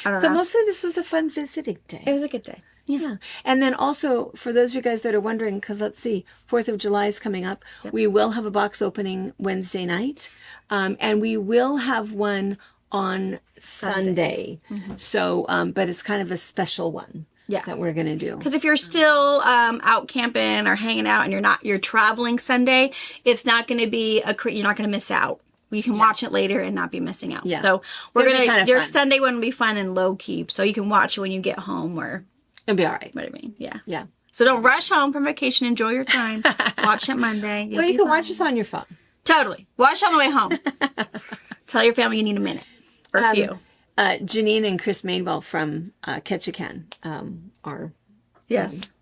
Speaker 2: don't
Speaker 1: So
Speaker 2: know.
Speaker 1: mostly this was a fun visiting day.
Speaker 2: It was a good day.
Speaker 1: Yeah. And then also, for those of you guys that are wondering, because let's see, 4th of July is coming up. Yep. We will have a box opening Wednesday night. And we will have one on Sunday. So, but it's kind of a special one that we're going to do.
Speaker 2: Because if you're still out camping or hanging out and you're traveling Sunday, it's not going to be you're not going to miss out. You can watch it later and not be missing out.
Speaker 1: Yeah.
Speaker 2: So your
Speaker 1: fun.
Speaker 2: Sunday one will be fun and low key. So you can watch it when you get home or
Speaker 1: It'll be all right.
Speaker 2: what I mean. Yeah.
Speaker 1: Yeah.
Speaker 2: So don't rush home from vacation. Enjoy your time. Watch it Monday.
Speaker 1: Well, you can watch us on your phone.
Speaker 2: Totally. Watch on the way home. Tell your family you need a minute or a few.
Speaker 1: Janine and Chris Mainwell from Ketchikan, our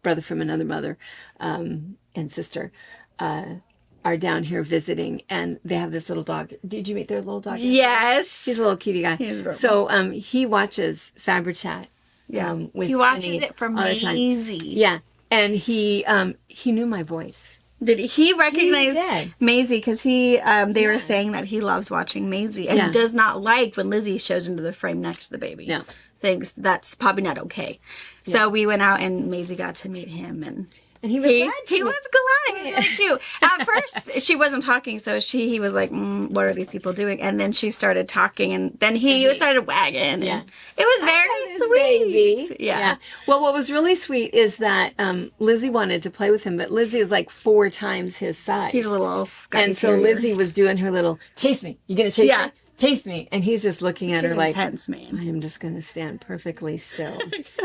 Speaker 1: brother from another mother and sister, are down here visiting, and they have this little dog. Did you meet their little dog?
Speaker 2: Yes.
Speaker 1: He's a little cutie guy.
Speaker 2: He's adorable.
Speaker 1: So he watches Fabrichat. With
Speaker 2: he watches
Speaker 1: Janine
Speaker 2: it from
Speaker 1: all the time.
Speaker 2: Maisie.
Speaker 1: Yeah, and he knew my voice.
Speaker 2: Did he recognize
Speaker 1: He did.
Speaker 2: Maisie? Because they were saying that he loves watching Maisie and does not like when Lizzie shows into the frame next to the baby.
Speaker 1: No.
Speaker 2: Thinks that's probably not okay. So we went out and Maisie got to meet him and
Speaker 1: And he was glad to.
Speaker 2: He was glad. He was really cute. At first, she wasn't talking, so he was like, "What are these people doing?" And then she started talking, and then he started wagging.
Speaker 1: Yeah.
Speaker 2: And it was very sweet.
Speaker 1: Baby.
Speaker 2: Yeah.
Speaker 1: Well, what was really sweet is that Lizzie wanted to play with him, but Lizzie is like 4 times his size.
Speaker 2: He's a little Scotty
Speaker 1: and so
Speaker 2: Terrier.
Speaker 1: Lizzie was doing her little chase me. You gonna chase me? Chase me. And he's just looking at
Speaker 2: She's
Speaker 1: her like,
Speaker 2: intense, man.
Speaker 1: I am just going to stand perfectly still.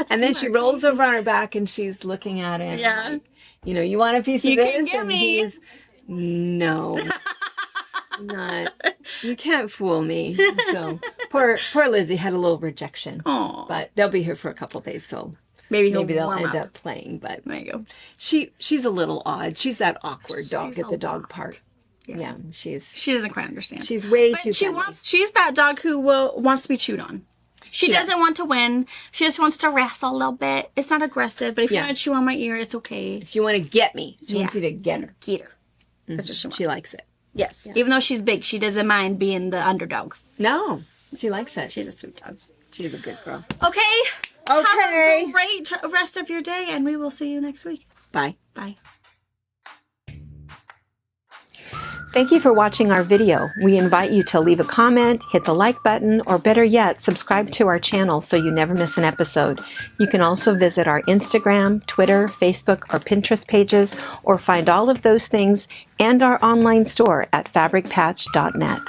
Speaker 1: And then she rolls over on her back and she's looking at him.
Speaker 2: Yeah.
Speaker 1: Like, you want a piece of
Speaker 2: You
Speaker 1: this?
Speaker 2: can give
Speaker 1: And
Speaker 2: me.
Speaker 1: he's, no. Not. You can't fool me. So poor Lizzie had a little rejection.
Speaker 2: Aw.
Speaker 1: But they'll be here for a couple of days, so
Speaker 2: Maybe
Speaker 1: they'll
Speaker 2: warm
Speaker 1: end
Speaker 2: up.
Speaker 1: up playing. But
Speaker 2: There you go.
Speaker 1: she's a little odd. She's that awkward dog
Speaker 2: She's
Speaker 1: at the
Speaker 2: a
Speaker 1: dog
Speaker 2: lot.
Speaker 1: park. Yeah, she's
Speaker 2: She doesn't quite understand.
Speaker 1: way
Speaker 2: But
Speaker 1: too
Speaker 2: she
Speaker 1: friendly.
Speaker 2: she's that dog who wants to be chewed on. She doesn't want to win. She just wants to wrestle a little bit. It's not aggressive, but if you want to chew on my ear, it's okay.
Speaker 1: If you want to get me, she wants you to get her.
Speaker 2: Get her. That's what she wants.
Speaker 1: She likes it.
Speaker 2: Yes. Even though she's big, she doesn't mind being the underdog.
Speaker 1: No, she likes it.
Speaker 2: She's a sweet dog.
Speaker 1: She's a good girl.
Speaker 2: Okay.
Speaker 1: Okay.
Speaker 2: Have a great rest of your day, and we will see you next week.
Speaker 1: Bye.
Speaker 2: Bye.
Speaker 4: Thank you for watching our video. We invite you to leave a comment, hit the like button, or better yet, subscribe to our channel so you never miss an episode. You can also visit our Instagram, Twitter, Facebook, or Pinterest pages, or find all of those things and our online store at fabricpatch.net.